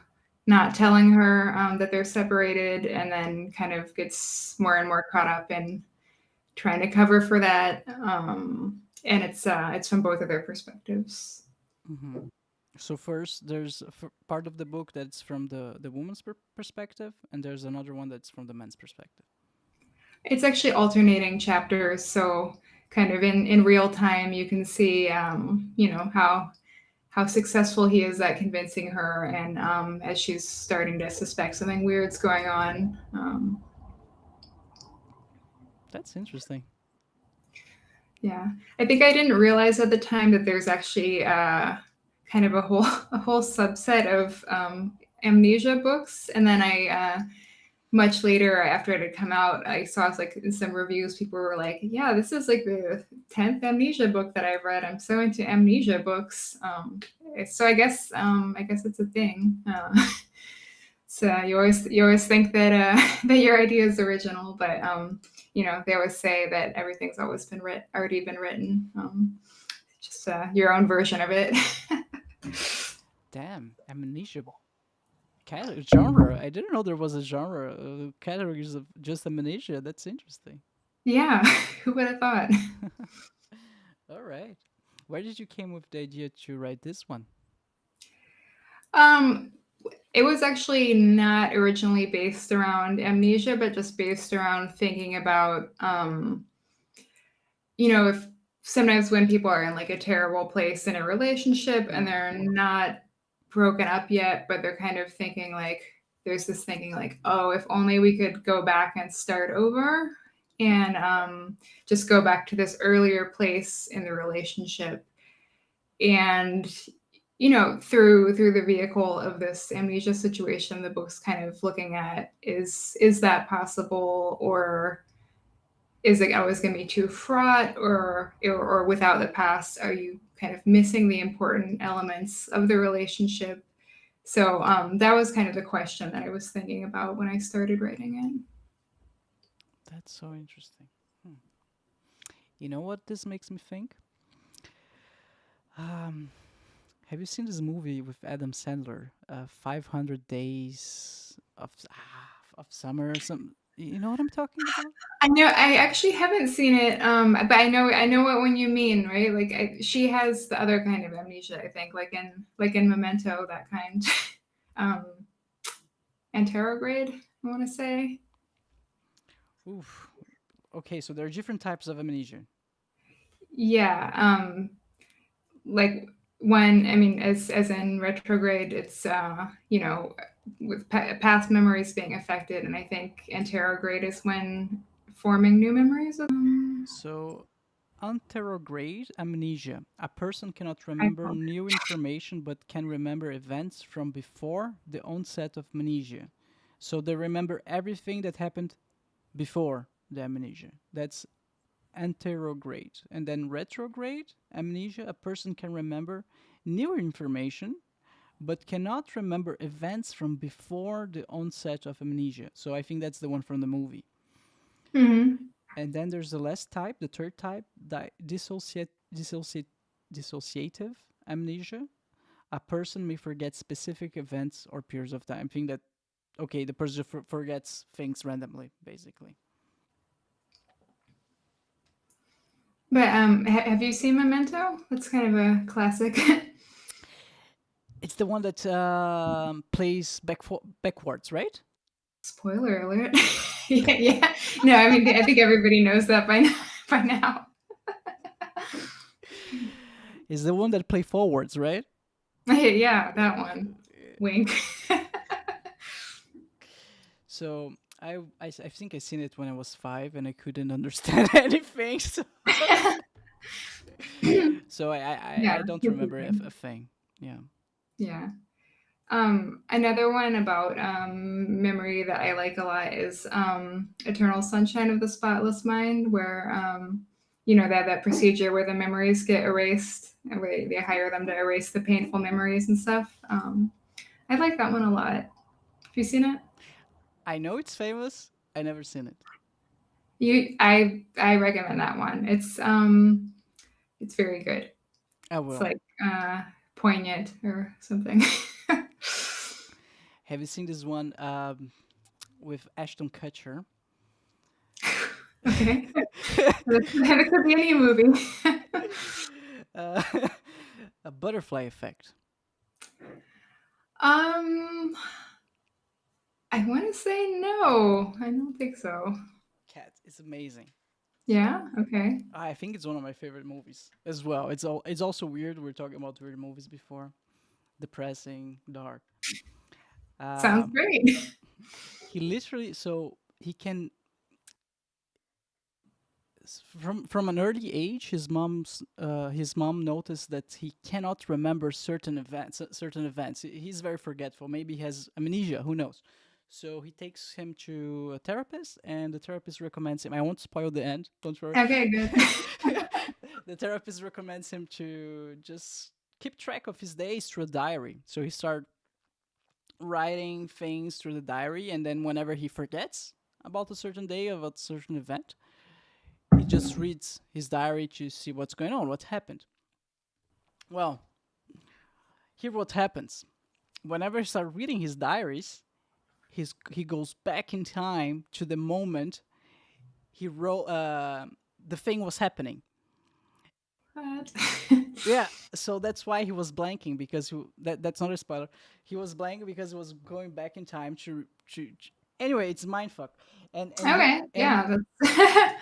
not telling her that they're separated, and then kind of gets more and more caught up in trying to cover for that. And it's from both of their perspectives. Hmm. So first, there's part of the book that's from the woman's perspective, and there's another one that's from the man's perspective. It's actually alternating chapters, so kind of in real time, you can see how successful he is at convincing her, and as she's starting to suspect something weird's going on. That's interesting. Yeah, I think I didn't realize at the time that there's actually kind of a whole subset of amnesia books, and then I much later after it had come out, I saw like in some reviews, people were like, "Yeah, this is like the 10th amnesia book that I've read. I'm so into amnesia books." So I guess it's a thing. So you always think that that your idea is original, but they always say that everything's always been already been written. Just your own version of it. Damn, amnesia genre. I didn't know there was a genre categories of just amnesia. That's interesting. Yeah, who would have thought? All right. Where did you came with the idea to write this one? Um, it was actually not originally based around amnesia, but just based around thinking about, if sometimes when people are in like a terrible place in a relationship and they're not broken up yet, but they're kind of thinking like, there's this thinking like, oh, if only we could go back and start over and just go back to this earlier place in the relationship. And through the vehicle of this amnesia situation, the book's kind of looking at is that possible, or is it always going to be too fraught, or without the past, are you kind of missing the important elements of the relationship? So that was kind of the question that I was thinking about when I started writing it. That's so interesting. You know what this makes me think? Have you seen this movie with Adam Sandler, 500 Days of Summer? You know what I'm talking about? I know. I actually haven't seen it, but I know what when you mean, right? Like she has the other kind of amnesia, I think, like in Memento, that kind. um, Anterograde, I want to say. Oof. Okay, so there are different types of amnesia. Yeah. Like when I mean, as in retrograde, it's with past memories being affected, and I think anterograde is when forming new memories. So, anterograde amnesia. A person cannot I remember new information but can remember events from before the onset of amnesia. So they remember everything that happened before the amnesia. That's anterograde. And then retrograde amnesia. A person can remember new information but cannot remember events from before the onset of amnesia. So I think that's the one from the movie. Mm-hmm. And then there's the last type, the third type, dissociative amnesia. A person may forget specific events or periods of time. I think that, okay, the person forgets things randomly, basically. But have you seen Memento? That's kind of a classic. It's the one that plays backwards, right? Spoiler alert. Yeah. No, I mean, I think everybody knows that by now. It's the one that play forwards, right? Yeah, that one. Wink. So I think I seen it when I was 5 and I couldn't understand anything. So Yeah. I don't remember a thing. Yeah. Yeah. Another one about memory that I like a lot is Eternal Sunshine of the Spotless Mind, where that procedure where the memories get erased, and where they hire them to erase the painful memories and stuff. I like that one a lot. Have you seen it? I know it's famous. I never seen it. I recommend that one. It's very good. I It's will. like poignant or something. Have you seen this one with Ashton Kutcher? Okay. That could be any movie. uh, a butterfly effect. I want to say no. I don't think so. Cat is amazing. Yeah. Okay. I think it's one of my favorite movies as well. It's also weird. We are talking about weird movies before, depressing, dark. Sounds great. He literally he can from an early age. His mom noticed that he cannot remember certain events. He's very forgetful. Maybe he has amnesia. Who knows? So he takes him to a therapist, and the therapist recommends him. I won't spoil the end. Don't worry. Okay. Good. The therapist recommends him to just keep track of his days through a diary. So he started writing things through the diary, and then whenever he forgets about a certain day of a certain event, he just reads his diary to see what's going on, what happened. Well, here what happens. Whenever he starts reading his diaries, he goes back in time to the moment he wrote the thing was happening. What? Yeah, so that's why he was blanking, because that's not a spoiler. He was blanking because he was going back in time to anyway, it's mindfuck. Okay, And yeah, that's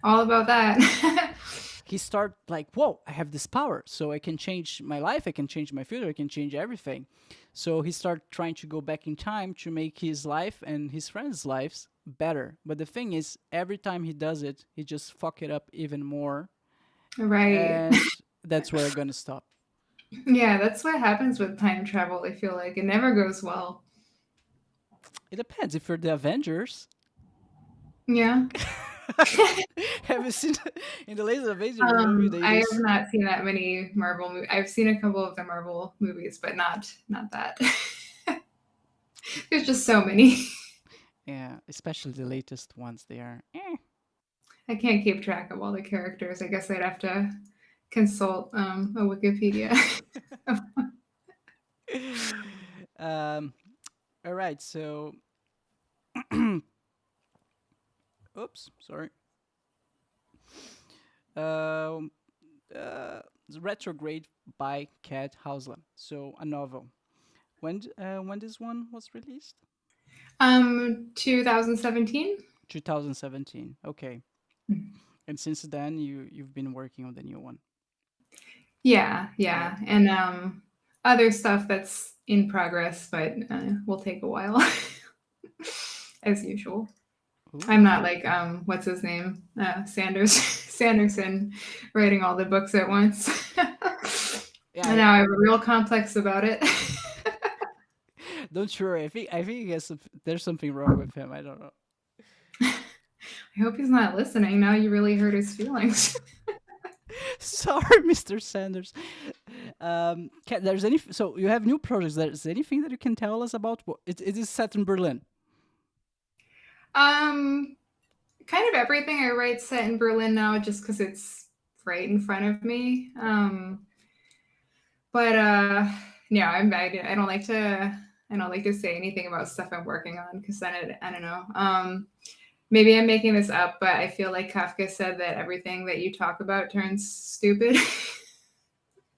all about that. he started like, whoa, I have this power, so I can change my life, I can change my future, I can change everything. So he started trying to go back in time to make his life and his friends' lives better. But the thing is, every time he does it, he just fuck it up even more. Right. And that's where I'm gonna stop. Yeah, that's what happens with time travel. I feel like it never goes well. It depends. If you're the Avengers, Yeah. have you seen in the latest Avengers movie? I have not seen that many Marvel movies. I've seen a couple of the Marvel movies, but not that. There's just so many. Yeah, especially the latest ones. They are. I can't keep track of all the characters. I guess I'd have to consult a Wikipedia. All right. So, oops, sorry. Um, Retrograde by Cat Hausler. So a novel. When this one was released? 2017. 2017. Okay. And since then, you've been working on the new one. Yeah, and other stuff that's in progress, but will take a while, as usual. Ooh. I'm not like what's his name, Sanderson, writing all the books at once. Yeah, and now I have a real complex about it. Don't worry. I think there's something wrong with him. I don't know. I hope he's not listening. Now you really hurt his feelings. Sorry, Mr. Sanders. There's any? So you have new projects. There's anything that you can tell us about? It is set in Berlin. Kind of everything I write set in Berlin now, just because it's right in front of me. But no, I don't like to say anything about stuff I'm working on, because then I don't know. Maybe I'm making this up, but I feel like Kafka said that everything that you talk about turns stupid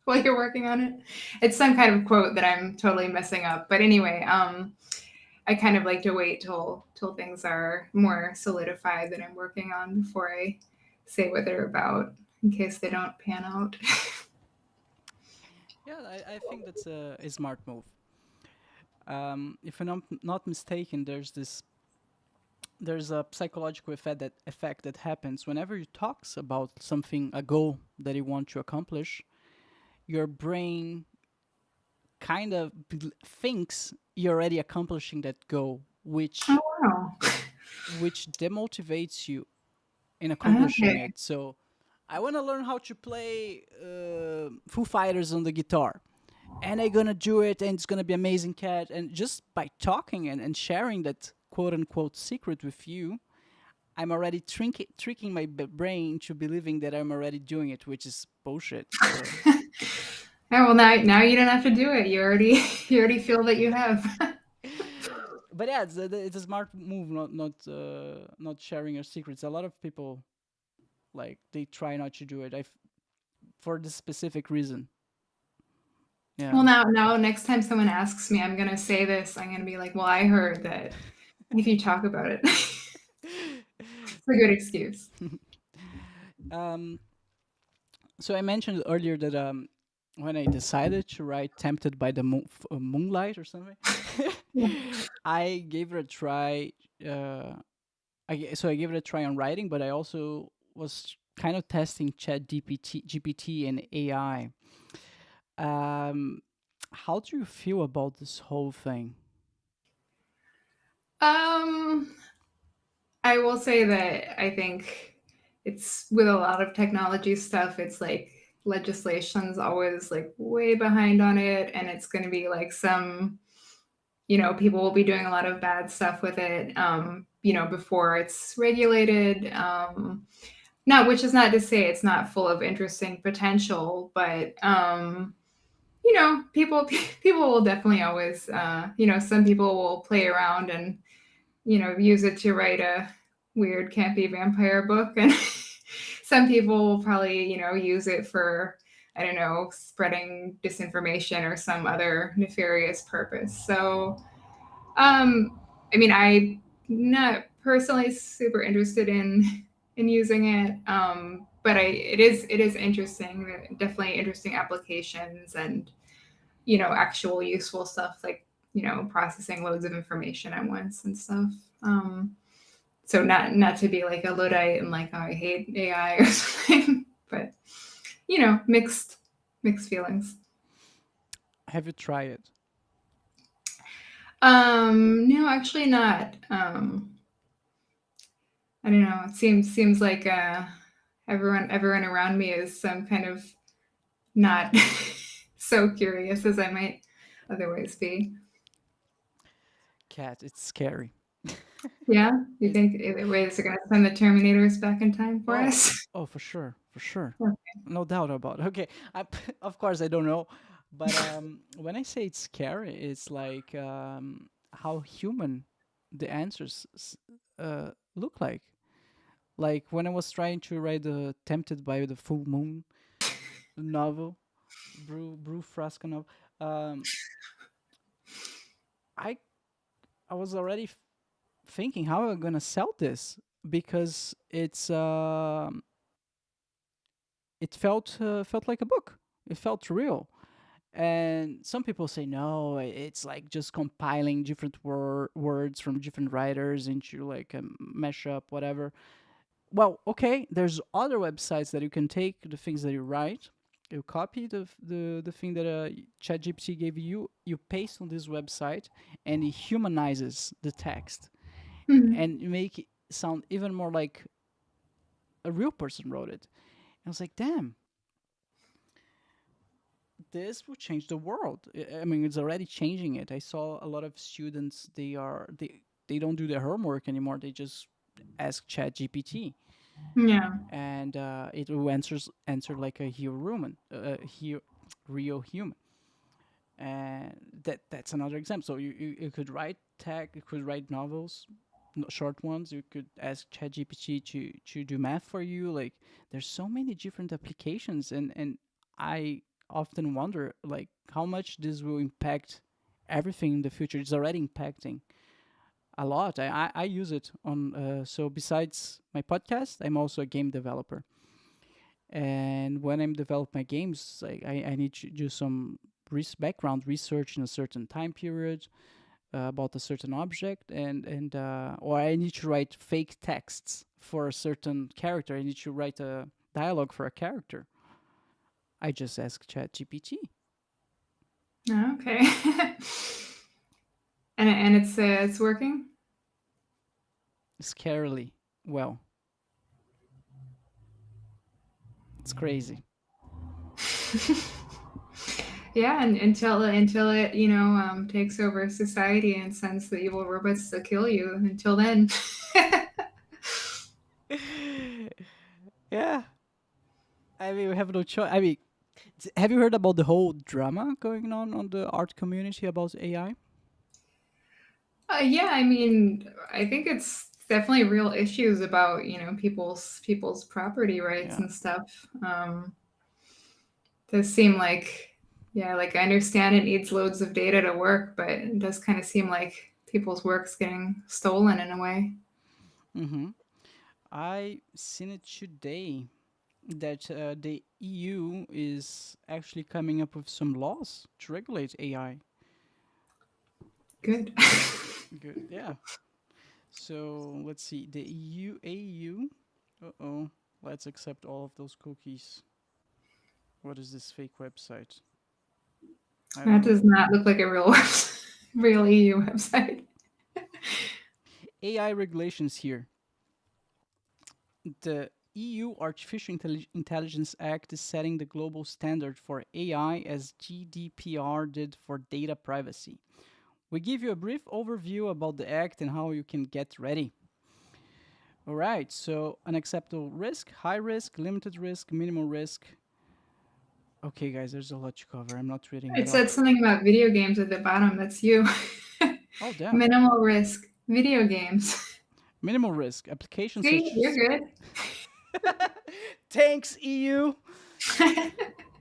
while you're working on it. It's some kind of quote that I'm totally messing up. But anyway, I kind of like to wait till things are more solidified that I'm working on before I say what they're about, in case they don't pan out. Yeah, I think that's a smart move. If I'm not mistaken, there's a psychological effect that happens whenever you talk about something, a goal that you want to accomplish. Your brain kind of thinks you're already accomplishing that goal, which which demotivates you in accomplishing it. So I want to learn how to play Foo Fighters on the guitar, and I'm gonna do it, and it's gonna be amazing, Cat. And just by talking and sharing that quote unquote secret with you, I'm already tricking my brain to believing that I'm already doing it, which is bullshit. So. Yeah, well, now you don't have to do it. You already feel that you have. But yeah, it's a smart move, not sharing your secrets. A lot of people, like, they try not to do it. For this specific reason. Yeah. Well, now next time someone asks me, I'm gonna say this. I'm gonna be like, "Well, I heard that if you talk about it." It's a good excuse. So I mentioned earlier that when I decided to write "Tempted by the Moonlight" or something, I gave it a try. I gave it a try on writing, but I also was kind of testing GPT and AI. How do you feel about this whole thing? I will say that I think it's, with a lot of technology stuff, it's like legislation's always like way behind on it, and it's going to be like some, people will be doing a lot of bad stuff with it, before it's regulated. not which is not to say it's not full of interesting potential, but people people will definitely always some people will play around and use it to write a weird campy vampire book, and some people will probably use it for, I don't know, spreading disinformation or some other nefarious purpose. So I mean, I'm not personally super interested in using it, but it is interesting. Definitely interesting applications, and actual useful stuff, like processing loads of information at once and stuff. So not to be like a Luddite and like, oh, I hate AI or something, but mixed feelings. Have you tried it? No, actually not. I don't know. It seems like everyone around me is some kind of not so curious as I might otherwise be. Cat, it's scary. Yeah, you It, think wait, is it going to send the Terminators back in time for oh, us? oh, for sure, for sure. Okay. No doubt about it. Okay, of course I don't know, but when I say it's scary, it's like how human the answers look like. Like when I was trying to write the Tempted by the Full Moon novel, Brew Frasca novel, um, I I was already thinking how am I gonna sell this because it felt like a book. It felt real. And some people say no, it's like just compiling different words from different writers into like a mashup, whatever. Well, okay, there's other websites that you can take the things that you write, you copy the thing that ChatGPT gave you, you paste on this website, and it humanizes the text Mhm. and you make it sound even more like a real person wrote it. And I was like, damn, this will change the world. I mean, it's already changing it. I saw a lot of students, they don't do their homework anymore. They just ask ChatGPT, Yeah. and it will answer like a real human. And that's another example. So you could write tech, you could write novels, short ones. You could ask ChatGPT to do math for you. Like there's so many different applications, and I often wonder like how much this will impact everything in the future. It's already impacting a lot. I use it on so besides my podcast, I'm also a game developer. And when I'm developing my games, like I need to do some background research in a certain time period about a certain object, and or I need to write fake texts for a certain character. I need to write a dialogue for a character. I just ask ChatGPT. Okay. And it's working. Scarily well. It's crazy. Yeah, and until it takes over society and sends the evil robots to kill you. Until then. Yeah, I mean we have no choice. I mean, have you heard about the whole drama going on the art community about AI? Yeah, I mean, I think it's definitely real issues about people's property rights Yeah. and stuff. Does seem like, yeah, like I understand it needs loads of data to work, but it does kind of seem like people's work's getting stolen in a way. Mm-hmm. I seen it today that the EU is actually coming up with some laws to regulate AI. Good. Good. Yeah. So let's see. The EU, AU. Uh oh. Let's accept all of those cookies. What is this fake website? I don't That know. does not look like a real real EU website. AI regulations here. The EU Artificial Intelligence Act is setting the global standard for AI as GDPR did for data privacy. We give you a brief overview about the act and how you can get ready. All right. So unacceptable risk, high risk, limited risk, minimal risk. Okay, guys, there's a lot to cover. I'm not reading It it all. said something about video games at the bottom. That's you. Oh, damn. Minimal risk video games. Minimal risk applications See, such you're as. good. Thanks, EU.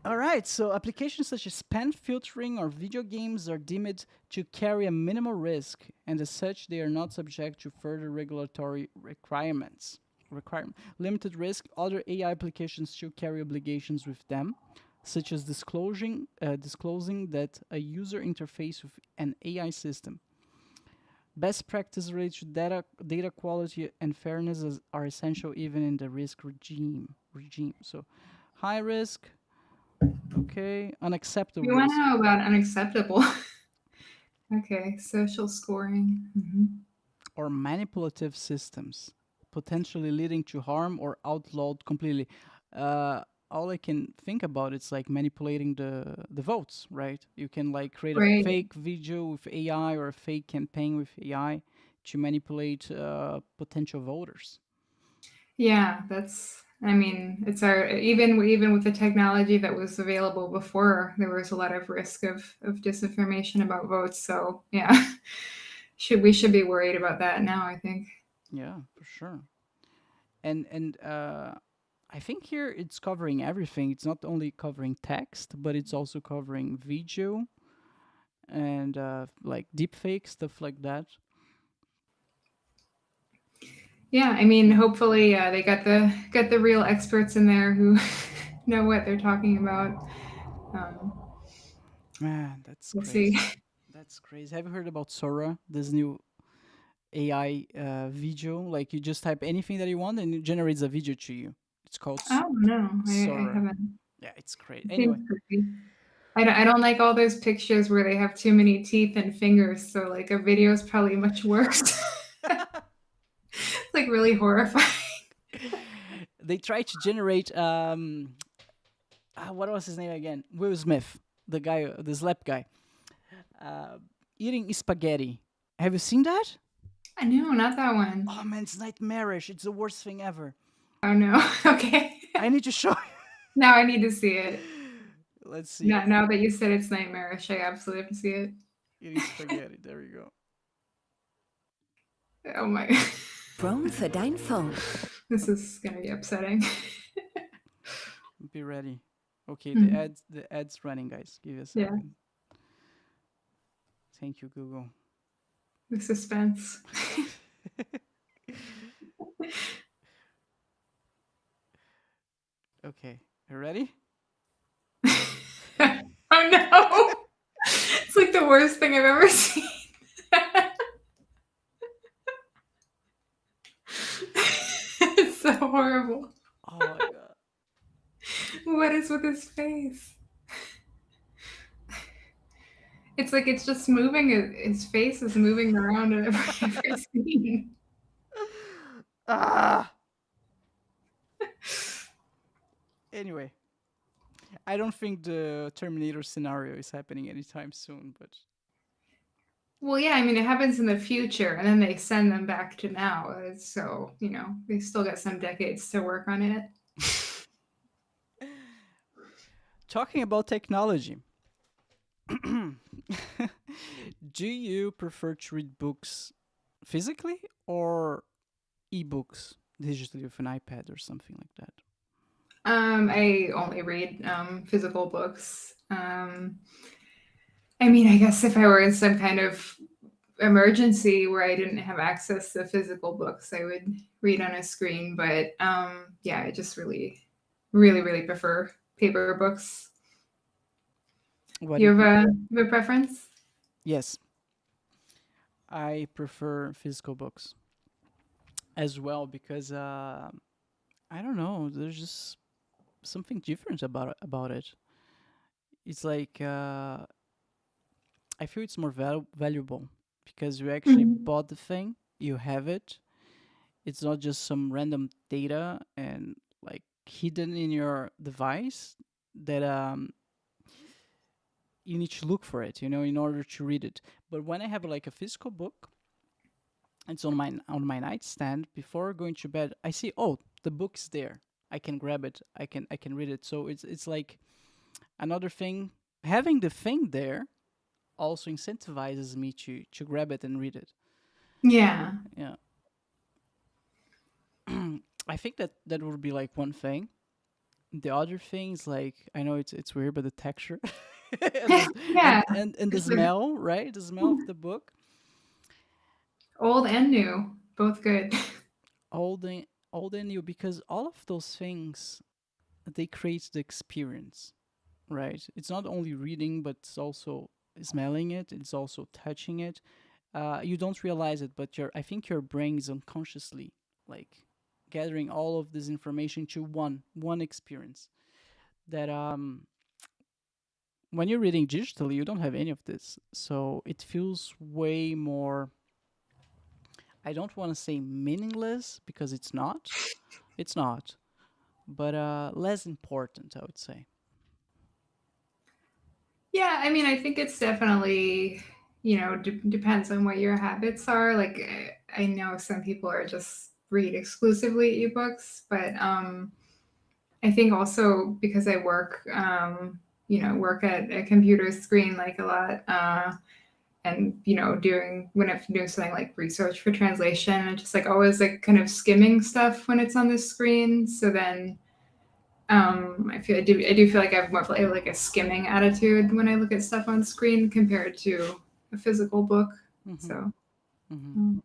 All right, so applications such as spam filtering or video games are deemed to carry a minimal risk, and as such, they are not subject to further regulatory requirements. Limited risk, other AI applications still carry obligations with them, such as disclosing that a user interface with an AI system. Best practice related to data quality and fairness are essential even in the risk regime. So, high risk, okay, unacceptable You want to risk. know about unacceptable? Okay, social scoring. Or manipulative systems, potentially leading to harm or outlawed completely. Uh, all I can think about it's like manipulating the votes, right? You can like create a Right. fake video with AI or a fake campaign with AI to manipulate potential voters. Yeah, that's. I mean, it's our even with the technology that was available before, there was a lot of risk of disinformation about votes. So yeah, should be worried about that now, I think. Yeah, for sure. And I think here it's covering everything. It's not only covering text, but it's also covering video and like deepfake stuff like that. Yeah, I mean, hopefully they got the real experts in there who know what they're talking about. Um, Man, that's we'll see. crazy. That's crazy. Have you heard about Sora, this new AI video? Like you just type anything that you want and it generates a video to you. It's called Oh no, I Sora. haven't. Yeah, it's great. It Anyway, seems creepy. I don't like all those pictures where they have too many teeth and fingers. So like a video is probably much worse. It's like really horrifying. they tried to generate what was his name again? Will Smith, the guy, the slap guy, uh, eating spaghetti. Have you seen that? I know, not that one. Oh man, it's nightmarish. It's the worst thing ever. Oh no. Okay. I need to show Now I need to see it. you. Let's see. Now that you said it's nightmarish, I absolutely have to see it. Eating spaghetti. There we go. Oh my. Strom für dein Phone. This is gonna be upsetting. Be ready. Okay, Mhm. the ads running, guys. Give us a Yeah. second. Thank you, Google. The suspense. Okay, you ready? Oh no! It's like the worst thing I've ever seen. It's so horrible. Oh my god. What is with his face? It's like it's just moving. His face is moving around in every scene. Ah. Anyway, I don't think the Terminator scenario is happening anytime soon, but Well, yeah, I mean, it happens in the future, and then they send them back to now. So, they still got some decades to work on it. talking about technology. Do you prefer to read books physically or ebooks digitally with an iPad or something like that? I only read physical books. I mean, I guess if I were in some kind of emergency where I didn't have access to physical books, I would read on a screen. But yeah, I just really, really, really prefer paper books. What You do you have a preference? Yes, I prefer physical books as well because I don't know. There's just something different about it. It's like I feel it's more valuable because you actually Mhm. bought the thing, you have it. It's not just some random data and like hidden in your device that you need to look for it, in order to read it. But when I have like a physical book, It's on my nightstand. Before going to bed, I see, oh, the book's there. I can grab it. I can read it. So it's like another thing. Having the thing there also incentivizes me to grab it and read it. Yeah. Yeah. I think that would be like one thing. The other things, like, I know it's weird, but the texture and, Yeah. and the It's like smell, right? The smell of the book, old and new, both good. old and old and new, because all of those things, they create the experience, right? It's not only reading, but it's also smelling it. It's also touching it. You don't realize it, but I think your brain is unconsciously like gathering all of this information to one experience. That when you're reading digitally, you don't have any of this, so it feels way more. I don't want to say meaningless because it's not. It's not, but less important, I would say. Yeah, I mean, I think it's definitely, depends on what your habits are. Like, I know some people are just read exclusively ebooks, but I think also because I work, work at a computer screen like a lot, and doing when I'm doing something like research for translation, and just like always like kind of skimming stuff when it's on the screen. So then I do feel like I have more of like a skimming attitude when I look at stuff on screen compared to a physical book. Mm-hmm. So, Mm-hmm. um,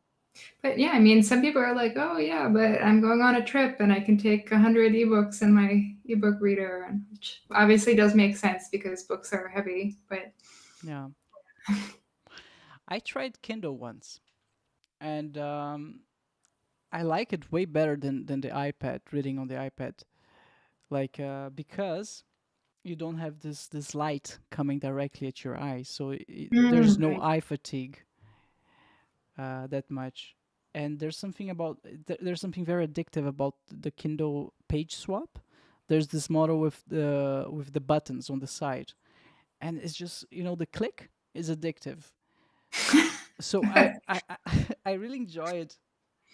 but yeah, I mean, some people are like, oh yeah, but I'm going on a trip and I can take 100 ebooks in my ebook reader, and which obviously does make sense because books are heavy. But Yeah, I tried Kindle once, and I like it way better than the iPad. Reading on the iPad, like because you don't have this light coming directly at your eyes, so there's no right. eye fatigue that much. And there's something very addictive about the Kindle page swap. There's this model with the buttons on the side, and it's just, the click is addictive. So I really enjoyed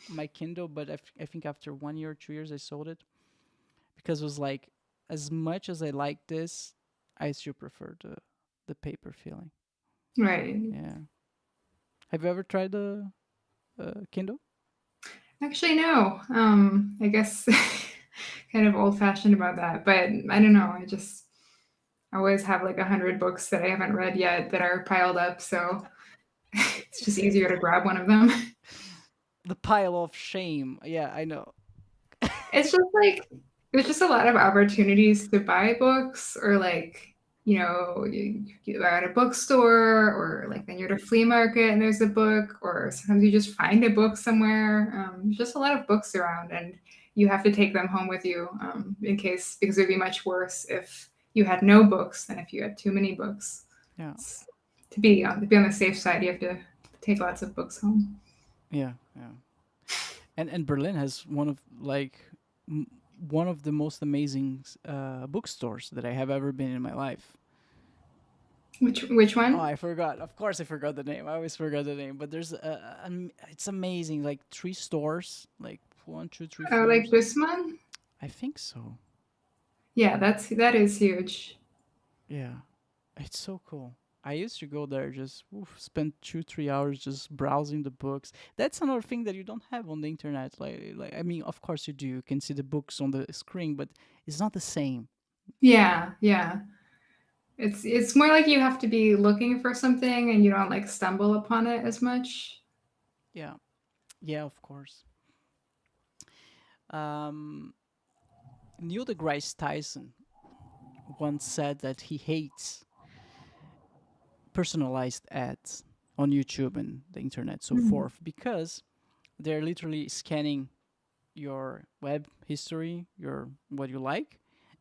my Kindle, but I think after 1 year or 2 years I sold it because it was like, as much as I like this, I still prefer the paper feeling. Right. Yeah. Have you ever tried the Kindle? Actually, no. I guess kind of old fashioned about that, but I don't know. I always have like 100 books that I haven't read yet that are piled up, so it's just easier to grab one of them. The pile of shame. Yeah, I know. It's just like there's just a lot of opportunities to buy books, or like you are at a bookstore, or like then you're at a flea market and there's a book, or sometimes you just find a book somewhere. There's just a lot of books around, and you have to take them home with you in case, because it'd be much worse if you had no books than if you had too many books. Yeah. It's, to be on the safe side, you have to take lots of books home. Yeah, yeah. And Berlin has m- one of the most amazing bookstores that I have ever been in my life. Which Oh, one? I forgot. Of course, I forgot the name. I always forgot the name. But it's amazing. Like 3 stores, like one, two, three Oh, like floors. this one? I think so. Yeah, that is huge. Yeah, it's so cool. I used to go there, just spend 2, 3 hours just browsing the books. That's another thing that you don't have on the internet. Like I mean, of course you do. You can see the books on the screen, but it's not the same. Yeah, yeah. It's more like you have to be looking for something and you don't like stumble upon it as much. Yeah, yeah, of course. Um, Neil deGrasse Tyson once said that he hates personalized ads on YouTube and the internet, so Mm. forth, because they're literally scanning your web history, your what you like,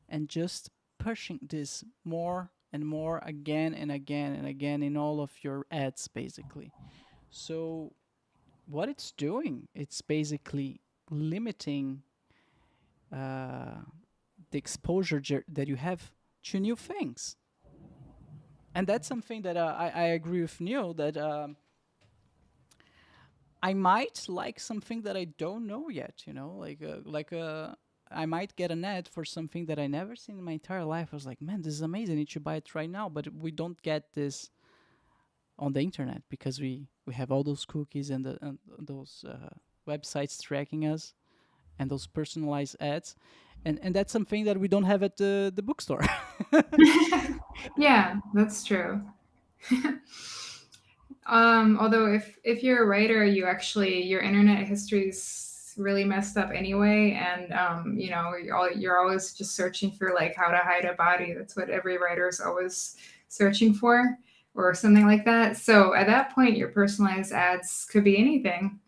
and just pushing this more and more again and again and again in all of your ads, basically. So what it's doing, it's basically limiting uh, the exposure that you have to new things. And that's something that I agree with Neil that I might like something that I don't know yet. I might get an ad for something that I never seen in my entire life. I was like, man, this is amazing. I need to buy it right now. But we don't get this on the internet because we have all those cookies and those websites tracking us and those personalized ads, and that's something that we don't have at the bookstore. Yeah, that's true. Although if you're a writer, you actually your internet history's really messed up anyway, and you're always just searching for like how to hide a body. That's what every writer is always searching for, or something like that. So at that point, your personalized ads could be anything.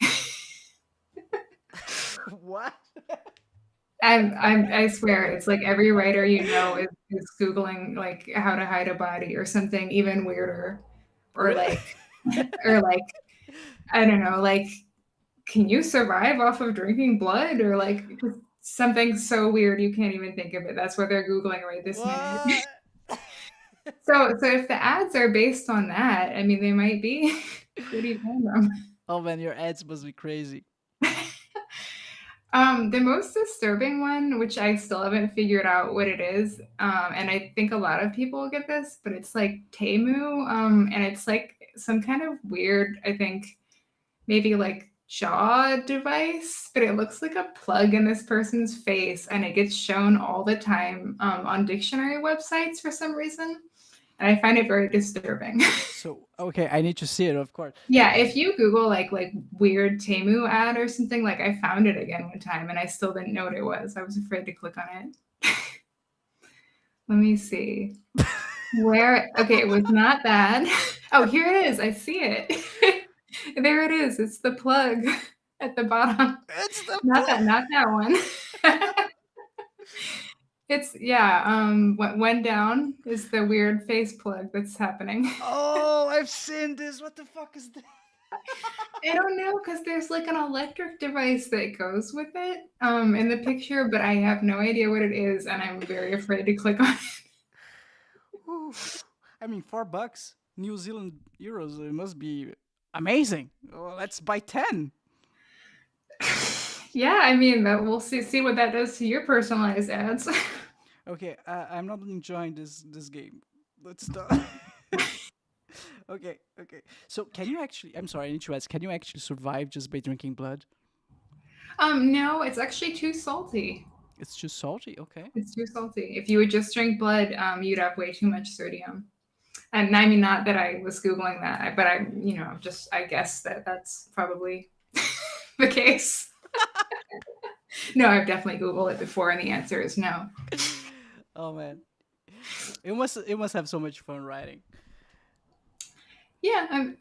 What? I swear, it's like every writer is Googling like how to hide a body or something even weirder, or Really? like or like I don't know, like can you survive off of drinking blood, or like something so weird you can't even think of it. That's what they're Googling right this minute. What? So if the ads are based on that, I mean, they might be pretty random. Oh man, your ads must be crazy. The most disturbing one, which I still haven't figured out what it is, and I think a lot of people get this, but it's like Temu, and it's like some kind of weird, I think, maybe like jaw device, but it looks like a plug in this person's face, and it gets shown all the time on dictionary websites for some reason, and I find it very disturbing. So okay, I need to see it, of course. Yeah, if you Google like weird Temu ad or something, like I found it again one time and I still didn't know what it was. I was afraid to click on it. Let me see. Okay, it was not that. Oh, here it is. I see it. There it is. It's the plug at the bottom. It's the Not that one. It's when down is the weird face plug that's happening. Oh, I've seen this. What the fuck is that? I don't know, because there's like an electric device that goes with it in the picture, but I have no idea what it is, and I'm very afraid to click on I mean, $4, New Zealand euros. It must be amazing. Well, let's buy 10. it. Yeah, I mean, we'll see what that does to your personalized ads. Okay, I'm not enjoying this game. Let's stop. Okay. So, can you actually? I'm sorry, I need to ask. Can you actually survive just by drinking blood? No, it's actually too salty. It's too salty. Okay. It's too salty. If you would just drink blood, you'd have way too much sodium. And I mean, not that I was Googling that, but I guess that's probably the case. No, I've definitely Googled it before, and the answer is no. Oh man, it must have so much fun writing. Yeah,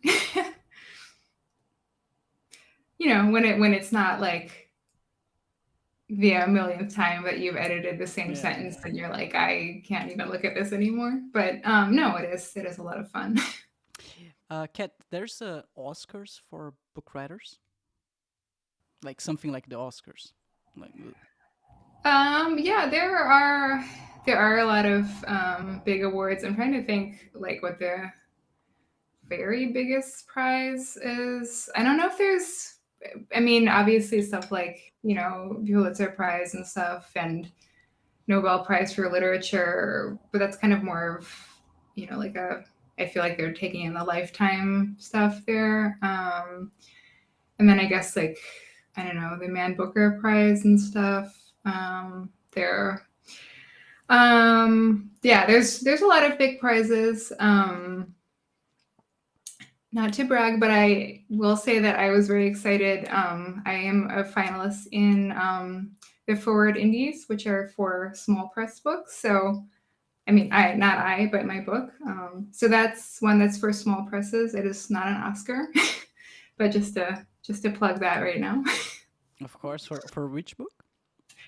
when it's not like the millionth time that you've edited the same sentence, and you're like, I can't even look at this anymore. But no, it is a lot of fun. Kat, there's Oscars for book writers, like something like the Oscars, like. Yeah, there are a lot of big awards. I'm trying to think like what the very biggest prize is. I don't know if there's, I mean, obviously stuff like, Pulitzer Prize and stuff, and Nobel Prize for Literature, but that's kind of more of, like I feel like they're taking in the lifetime stuff there. And then I guess like, I don't know, the Man Booker Prize and stuff. There. There's a lot of big prizes. Not to brag, but I will say that I was very excited. I am a finalist in the Forward Indies, which are for small press books. So, I mean, but my book. So that's one that's for small presses. It is not an Oscar, but just to plug that right now. Of course, for which book?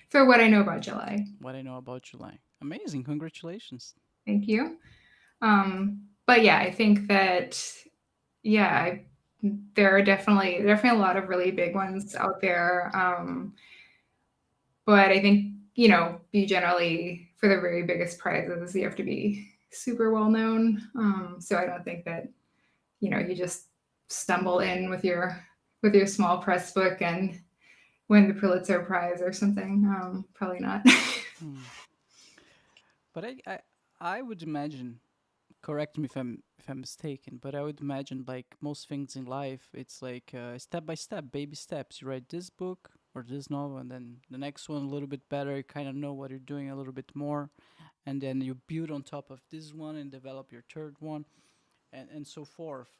For What I Know About July. What I Know About July. Amazing! Congratulations. Thank you. But yeah, I think that there are definitely a lot of really big ones out there. But I think you generally, for the very biggest prizes, you have to be super well known. So I don't think that you just stumble in with your with your small press book and win the Pulitzer Prize or something. Probably not. Hmm. But I would imagine, correct me if I'm mistaken, but I would imagine like most things in life, it's like step by step, baby steps. You write this book or this novel, and then the next one a little bit better. You kind of know what you're doing a little bit more, and then you build on top of this one and develop your third one, and so forth.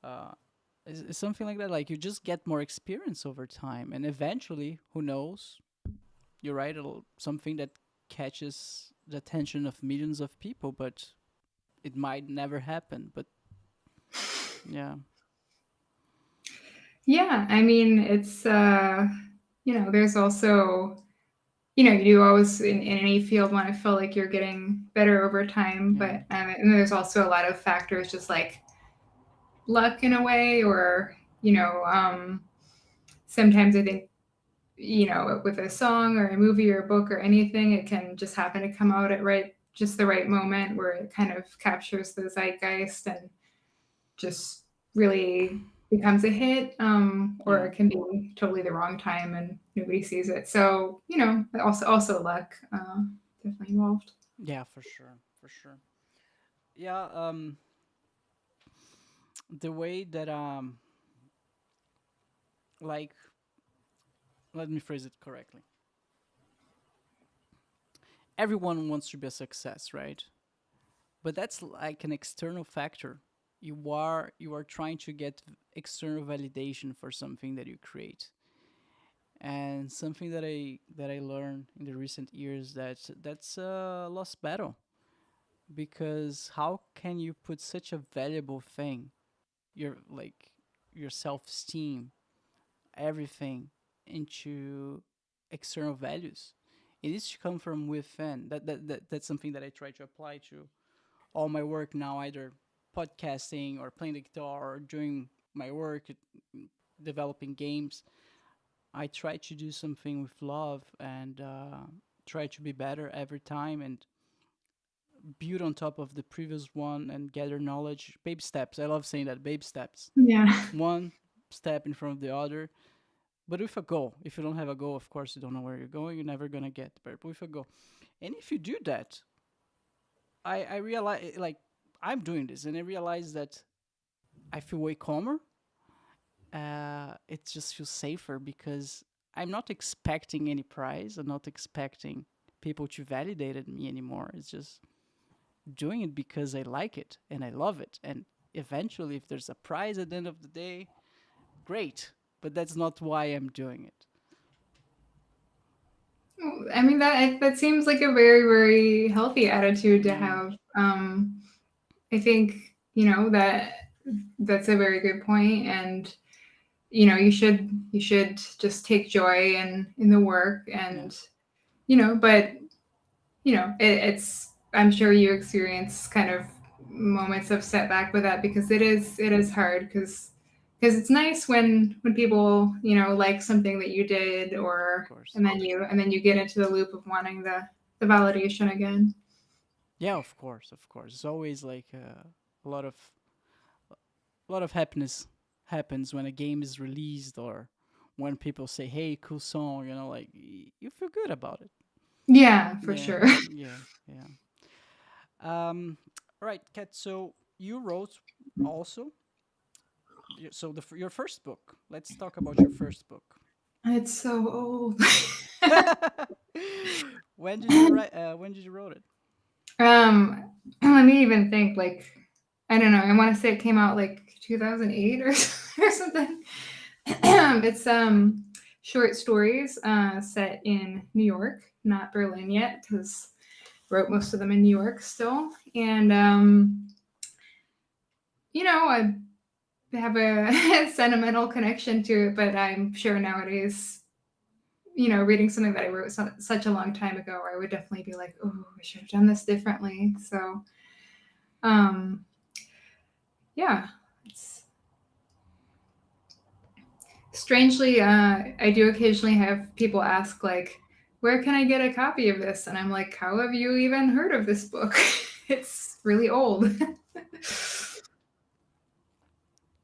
Uh, it's something like that. Like you just get more experience over time, and eventually, who knows? You write something that catches the attention of millions of people, but it might never happen. But yeah. Yeah, I mean, it's there's also, you do always in any field want to feel like you're getting better over time, Yeah. but and there's also a lot of factors, just like luck in a way, or sometimes I think with a song or a movie or a book or anything, it can just happen to come out at just the right moment where it kind of captures the zeitgeist and just really becomes a hit, or Yeah. it can be totally the wrong time and nobody sees it. So also luck, definitely involved. Yeah, for sure. For sure. Yeah, the way that like let me phrase it correctly. Everyone wants to be a success, right? But that's like an external factor. You are trying to get external validation for something that you create. And something that I learned in the recent years, that's a lost battle, because how can you put such a valuable thing, your like your self-esteem, everything, into external values? It needs to come from within. That's something that I try to apply to all my work now, either podcasting or playing the guitar or doing my work, developing games. I try to do something with love and try to be better every time and build on top of the previous one and gather knowledge. Baby steps. I love saying that. Baby steps. Yeah. One step in front of the other, but with a goal. If you don't have a goal, of course, you don't know where you're going. You're never gonna get there. But with a goal, and if you do that, I realize, like, I'm doing this, and I realize that I feel way calmer. It just feels safer because I'm not expecting any prize. I'm not expecting people to validate me anymore. It's just doing it because I like it and I love it. And eventually, if there's a prize at the end of the day, great. But that's not why I'm doing it. I mean, that seems like a very, very healthy attitude to Yeah. have. I think that's a very good point, and you should just take joy in the work, Yeah. and but it's, I'm sure you experience kind of moments of setback with that, because it is hard, because it's nice when people like something that you did, Of or course. and then you get into the loop of wanting the validation again. Yeah, of course, of course. It's always like a lot of happiness happens when a game is released or when people say, "Hey, cool song," like you feel good about it. Yeah, for Yeah, sure. yeah, yeah. All right, Kat. So you wrote also. So your first book. Let's talk about your first book. It's so old. When did you write? When did you wrote it? Let me even think. Like, I don't know. I want to say it came out like 2008 or something. It's short stories set in New York, not Berlin yet, because wrote most of them in New York still. And I have a sentimental connection to it, but I'm sure nowadays, reading something that I wrote such a long time ago, I would definitely be like, oh, I should have done this differently. So, um, yeah, it's strangely, I do occasionally have people ask, like, where can I get a copy of this? And I'm like, how have you even heard of this book? It's really old.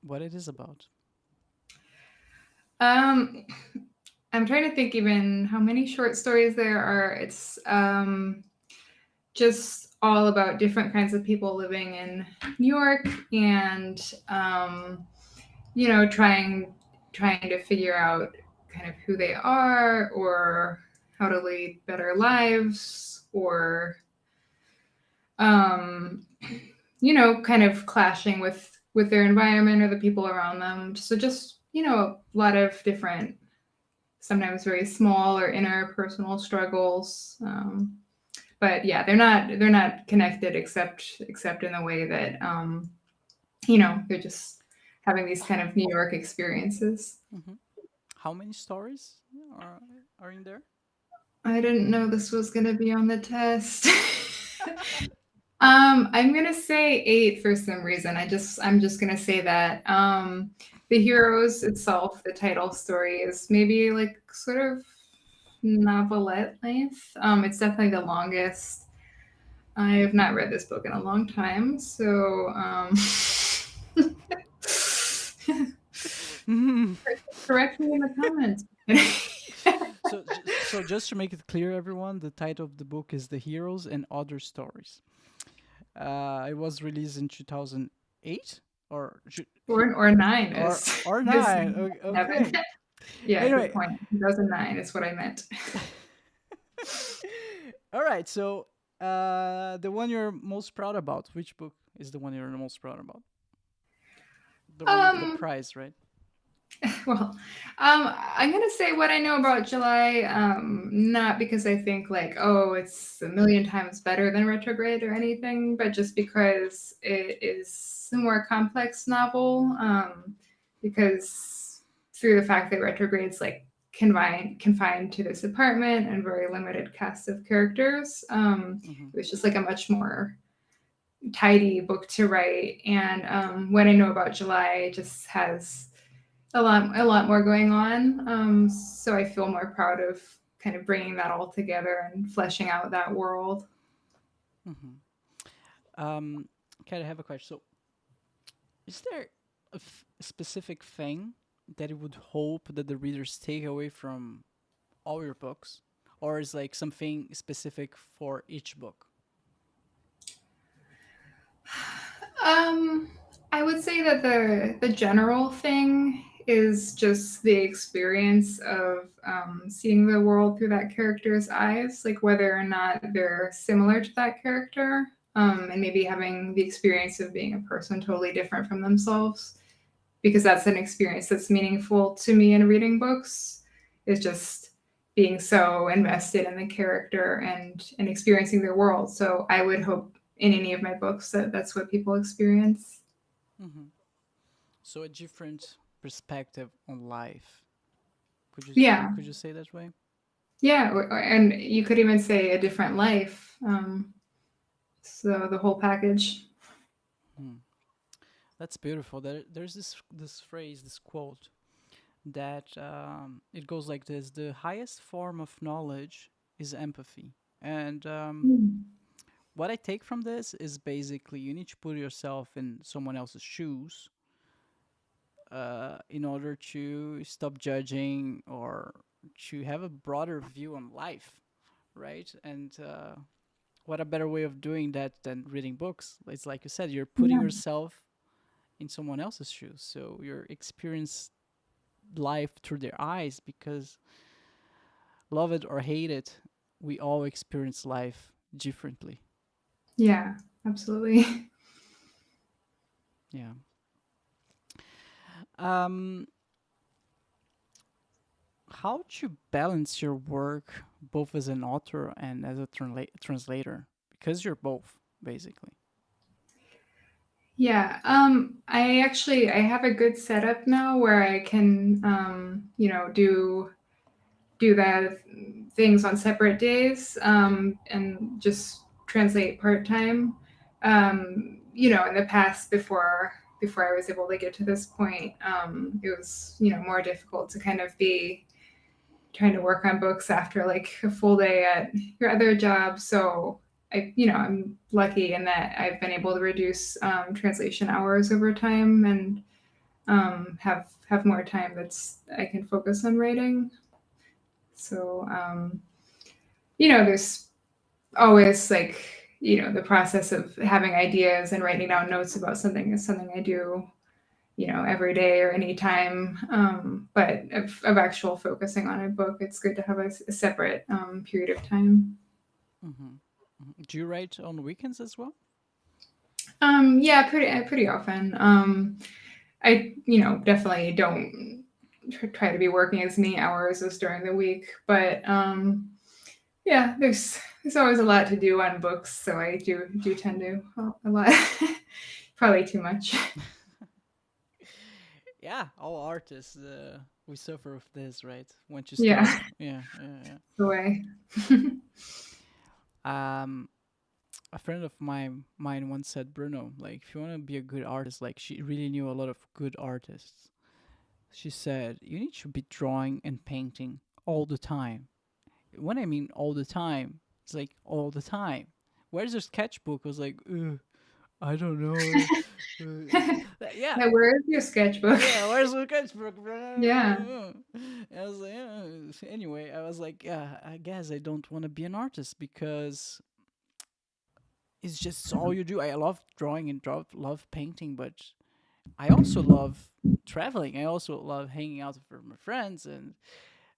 What it is about? Um, I'm trying to think even how many short stories there are. It's just all about different kinds of people living in New York and trying to figure out kind of who they are or how to lead better lives or um, kind of clashing with their environment or the people around them. So just a lot of different, sometimes very small or interpersonal struggles. But yeah, they're not connected except in the way that they're just having these kind of New York experiences. How many stories are in there? I didn't know this was going to be on the test. I'm gonna say 8 for some reason. I'm just gonna say that. The Heroes itself, the title story, is maybe like sort of novelette length. It's definitely the longest. I have not read this book in a long time, so correct me in the comments. So just to make it clear, everyone, the title of the book is The Heroes and Other Stories. It was released in 2008 or or 9 or is 9. Okay. Yeah, Anyway. good point. 2009 is what I meant. All right. So the one you're most proud about, which book is the one you're most proud about? The one with the prize, right? Well, I'm gonna say what I know about July, not because I think like, oh, it's a million times better than Retrograde or anything, but just because it is a more complex novel. Because through the fact that Retrograde's like confined to this apartment and very limited cast of characters, it was just like a much more tidy book to write. And what I know about July just has a lot more going on. So I feel more proud of kind of bringing that all together and fleshing out that world. Okay, I have a question. So, is there a specific thing that you would hope that the readers take away from all your books, or is like something specific for each book? I would say that the general thing is just the experience of seeing the world through that character's eyes, like whether or not they're similar to that character, and maybe having the experience of being a person totally different from themselves, because that's an experience that's meaningful to me in reading books, is just being so invested in the character and experiencing their world. So I would hope in any of my books that that's what people experience. So a different perspective on life. Could you say that way? Yeah, and you could even say a different life. So the whole package. That's beautiful. There's this phrase, this quote, that it goes like this: the highest form of knowledge is empathy. And what I take from this is basically you need to put yourself in someone else's shoes in order to stop judging or to have a broader view on life, right? And what a better way of doing that than reading books? It's like you said, you're putting yourself in someone else's shoes, so you're experience life through their eyes, because love it or hate it, we all experience life differently. Yeah, absolutely. Yeah. How do you balance your work both as an author and as a translator? Because you're both, basically. Yeah, I have a good setup now where I can do the things on separate days, and just translate part-time. In the past, before I was able to get to this point, it was more difficult to kind of be trying to work on books after like a full day at your other job. So I'm lucky in that I've been able to reduce translation hours over time, and have more time that's I can focus on writing. So there's always like the process of having ideas and writing down notes about something is something I do every day or anytime. But of actual focusing on a book, it's good to have a separate period of time. Hmm. Do you write on weekends as well? Yeah, pretty often. I definitely don't try to be working as many hours as during the week, but yeah, there's always a lot to do on books, so I do tend to a lot, probably too much. Yeah, all artists, we suffer with this, right? Once you Yeah, start, yeah, yeah, the way. yeah. A friend of mine once said, Bruno, like, if you want to be a good artist, like, she really knew a lot of good artists. She said, you need to be drawing and painting all the time. When I mean all the time, it's like all the time. Where's your sketchbook? I was like, I don't know. Yeah, Yeah, where is your sketchbook? yeah, where's the sketchbook, Yeah. bro? I was like, anyway, I was like, yeah, I guess I don't want to be an artist because it's just all you do. I love drawing and love painting, but I also love traveling. I also love hanging out with my friends, and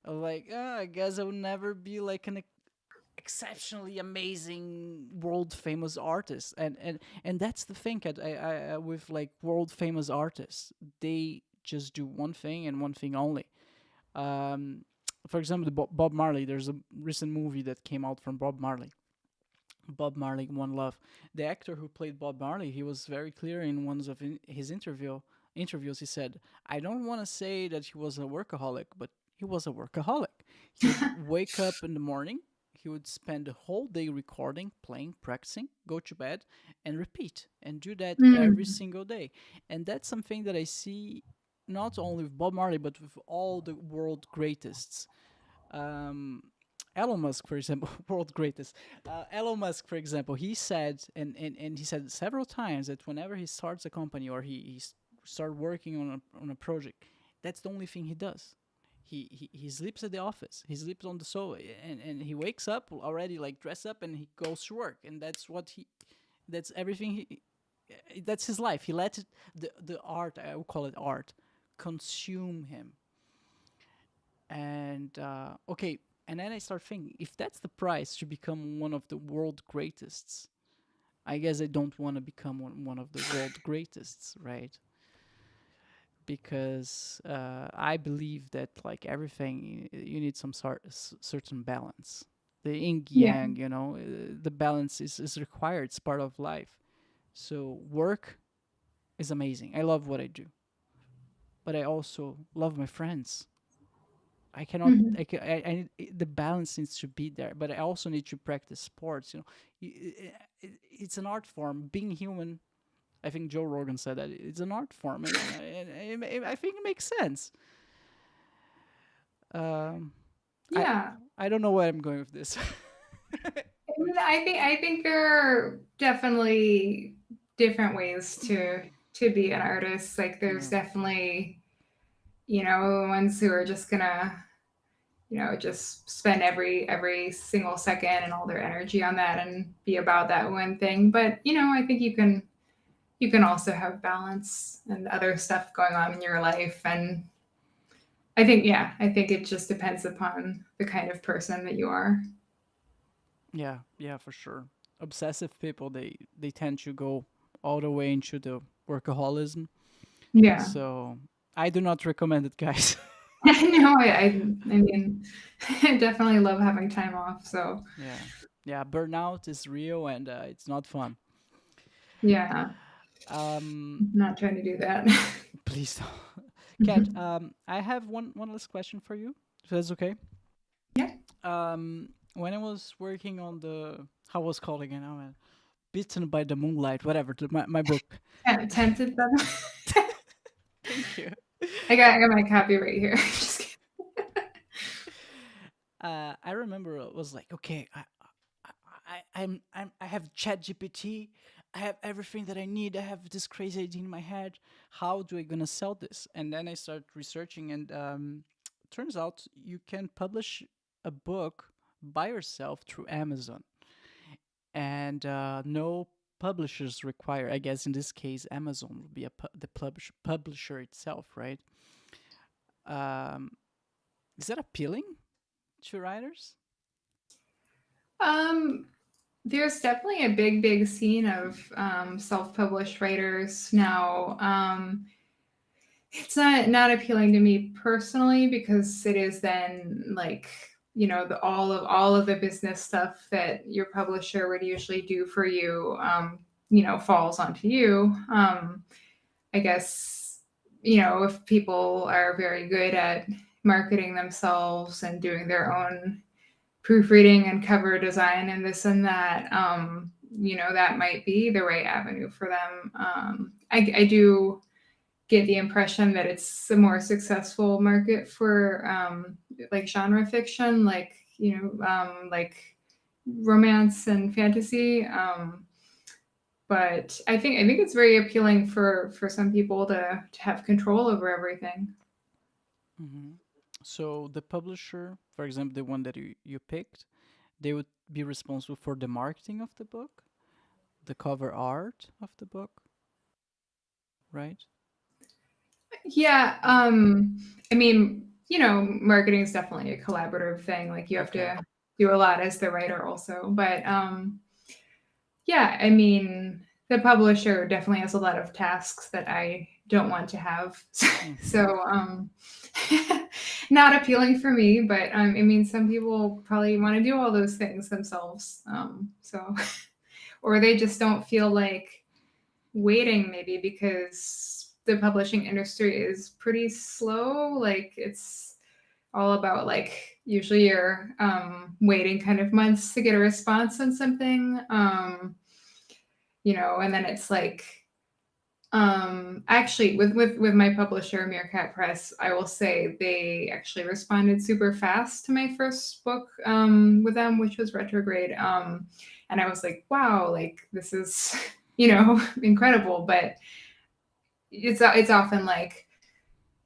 I'm like, I guess I would never be like an exceptionally amazing world famous artist. And that's the thing with like world famous artists, they just do one thing and one thing only. um for example, Bob Marley, there's a recent movie that came out from Bob Marley, One Love. The actor who played Bob Marley, he was very clear in one of his interviews. He said, "I don't want to say that he was a workaholic, but he was a workaholic. He would wake up in the morning, he would spend the whole day recording, playing, practicing, go to bed, and repeat, and do that every Mm. single day." And that's something that I see not only with Bob Marley, but with all the world greatest. Um, Elon Musk, for example, world greatest. Elon Musk, for example, he said, and he said several times that whenever he starts a company or he start working on a project, that's the only thing he does. He sleeps at the office. He sleeps on the sofa, and he wakes up already like dressed up, and he goes to work, and that's everything. That's his life. He let the art, I would call it art, consume him. And okay, and then I start thinking, if that's the price to become one of the world greatest, I guess I don't want to become one of the world greatest, right? Because I believe that like everything, you need some certain balance. The yin Yeah. yang, the balance is required. It's part of life. So work is amazing. I love what I do, but I also love my friends. I cannot. Mhm. The balance needs to be there, but I also need to practice sports. It's an art form. Being human, I think Joe Rogan said that it's an art form, and I think it makes sense. Um, I Yeah. I don't know where I'm going with this. I think there are definitely different ways to be an artist. Like there's Yeah. definitely, the ones who are just gonna, just spend every single second and all their energy on that and be about that one thing. But, I think you can also have balance and other stuff going on in your life. And I think it just depends upon the kind of person that you are. Yeah, yeah, for sure. Obsessive people, they tend to go all the way into the workaholism. Yeah. So I do not recommend it, guys. No, I mean, I definitely love having time off. So Yeah, yeah. Burnout is real, and it's not fun. yeah, Um, not trying to do that. please don't. Kat, I have one last question for you. If that's okay. Yeah. When I was working on how was it called again? Oh man, Bitten by the Moonlight, whatever. My book. Tempted them. Thank you. I got my copy right here. Just kidding. I remember it was like, okay, I have ChatGPT. I have everything that I need. I have this crazy idea in my head. How do I gonna sell this? And then I start researching, and turns out you can publish a book by yourself through Amazon, and no publishers require. I guess in this case, Amazon would be the publisher itself, right? Um, is that appealing to writers? Um, there's definitely a big scene of self-published writers now. It's not appealing to me personally because it is then like all of the business stuff that your publisher would usually do for you, falls onto you. I guess if people are very good at marketing themselves and doing their own proofreading and cover design and this and that, that might be the right avenue for them. I do get the impression that it's a more successful market for like genre fiction, like like romance and fantasy. But I think it's very appealing for some people to have control over everything. Hmm. So the publisher, for example, the one that you picked, they would be responsible for the marketing of the book, the cover art of the book, right? Yeah, I mean, marketing is definitely a collaborative thing. Like you have Okay. to do a lot as the writer also. But yeah, I mean, the publisher definitely has a lot of tasks that I don't want to have. Mhm. So not appealing for me, but I mean, some people probably want to do all those things themselves. So or they just don't feel like waiting maybe because the publishing industry is pretty slow. Like it's all about like usually you're waiting kind of months to get a response on something, and then it's like actually with my publisher Meerkat Press, I will say they actually responded super fast to my first book with them, which was Retrograde. And I was like, wow, like this is incredible. But it's often like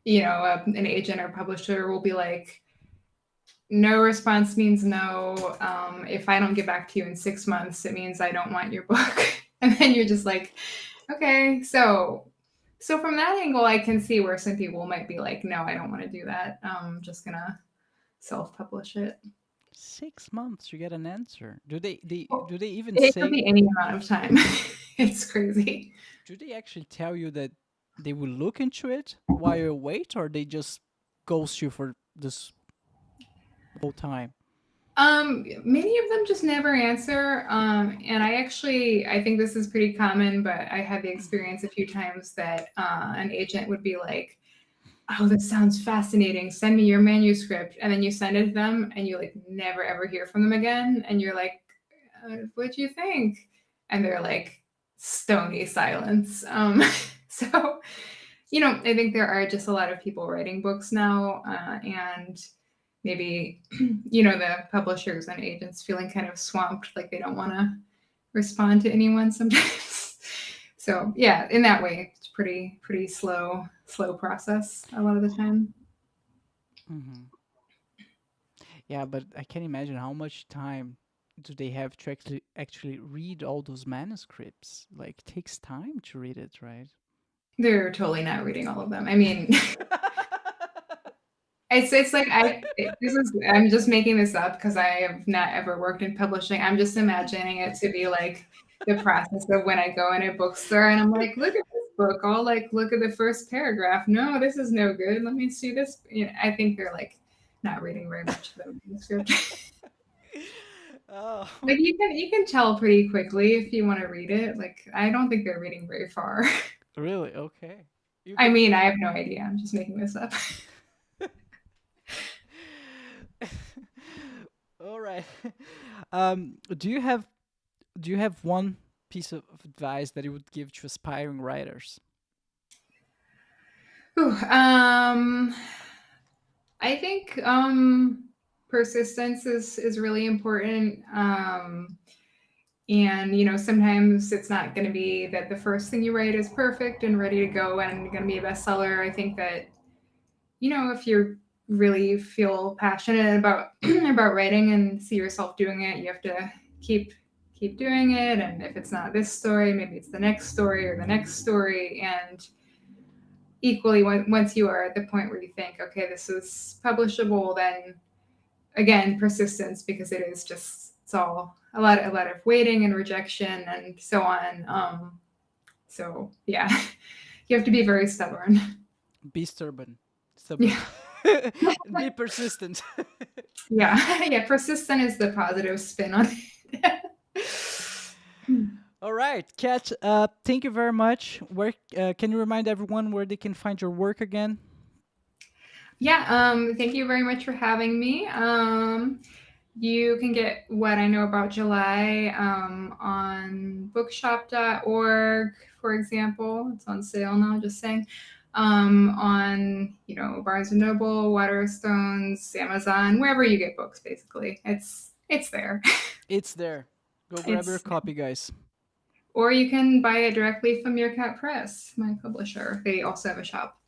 an agent or publisher will be like, no response means no. If I don't get back to you in 6 months, it means I don't want your book. And then you're just like, okay, so from that angle, I can see where some people might be like, no, I don't want to do that. I'm just gonna self-publish it. 6 months, you get an answer. Do they even It could say? be any amount of time. It's crazy. Do they actually tell you that they will look into it while you wait, or they just ghost you for this whole time? Many of them just never answer. And I think this is pretty common, but I had the experience a few times that an agent would be like, oh, this sounds fascinating. Send me your manuscript. And then you send it to them and you like never ever hear from them again. And you're like, what'd you think? And they're like, stony silence. So, I think there are just a lot of people writing books now. And maybe, the publishers and agents feeling kind of swamped, like they don't want to respond to anyone sometimes. So yeah, in that way, it's pretty slow process a lot of the time. Hmm. Yeah, but I can imagine how much time do they have to actually read all those manuscripts? Like, it takes time to read it, right? They're totally not reading all of them. I mean, it's like I'm just making this up because I have not ever worked in publishing. I'm just imagining it to be like the process of when I go in a bookstore and I'm like, look at this book. I'll like look at the first paragraph. No, this is no good. Let me see this. I think they're like not reading very much of the manuscript. Oh, Like you can tell pretty quickly if you want to read it. Like I don't think they're reading very far. really? Okay. You I can. mean, I have no idea. I'm just making this up. All right. Do you have one piece of advice that you would give to aspiring writers? Ooh, I think persistence is really important. And, sometimes it's not going to be that the first thing you write is perfect and ready to go and going to be a bestseller. I think that, if you really feel passionate about about writing and see yourself doing it, you have to keep doing it. And if it's not this story, maybe it's the next story or the next story. And equally, once you are at the point where you think, okay, this is publishable, then again, persistence, because it's all a lot of waiting and rejection and so on. So yeah, you have to be very stubborn. Be stubborn. Yeah. Be persistent. Yeah. Persistent is the positive spin on it. All right, Kat, thank you very much. Where can you remind everyone where they can find your work again? Yeah, thank you very much for having me. You can get What I Know About July on bookshop.org, for example. It's on sale now, just saying. On Barnes and Noble, Waterstones, Amazon, wherever you get books, basically. It's there. It's there. Go grab your It's copy, guys. Or you can buy it directly from Meerkat Press, my publisher. They also have a shop.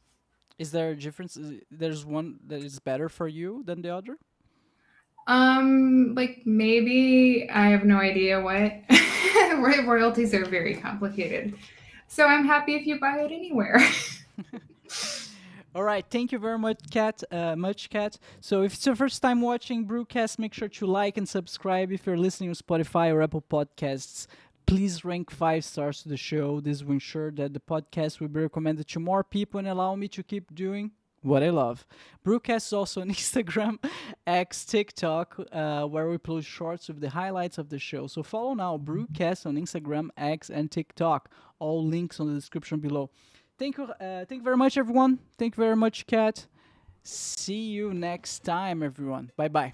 Is there a difference? There's one that is better for you than the other? Like maybe, I have no idea what. Royalties are very complicated. So I'm happy if you buy it anywhere. All right, thank you very much, Kat. So if it's your first time watching BruCast, make sure to like and subscribe. If you're listening on Spotify or Apple Podcasts, please rank 5 stars to the show. This will ensure that the podcast will be recommended to more people and allow me to keep doing what I love. BruCast is also on Instagram, X, TikTok, where we post shorts with the highlights of the show. So follow now BruCast on Instagram, X, and TikTok. All links on the description below. Thank you very much, everyone. Thank you very much, Kat. See you next time, everyone. Bye-bye.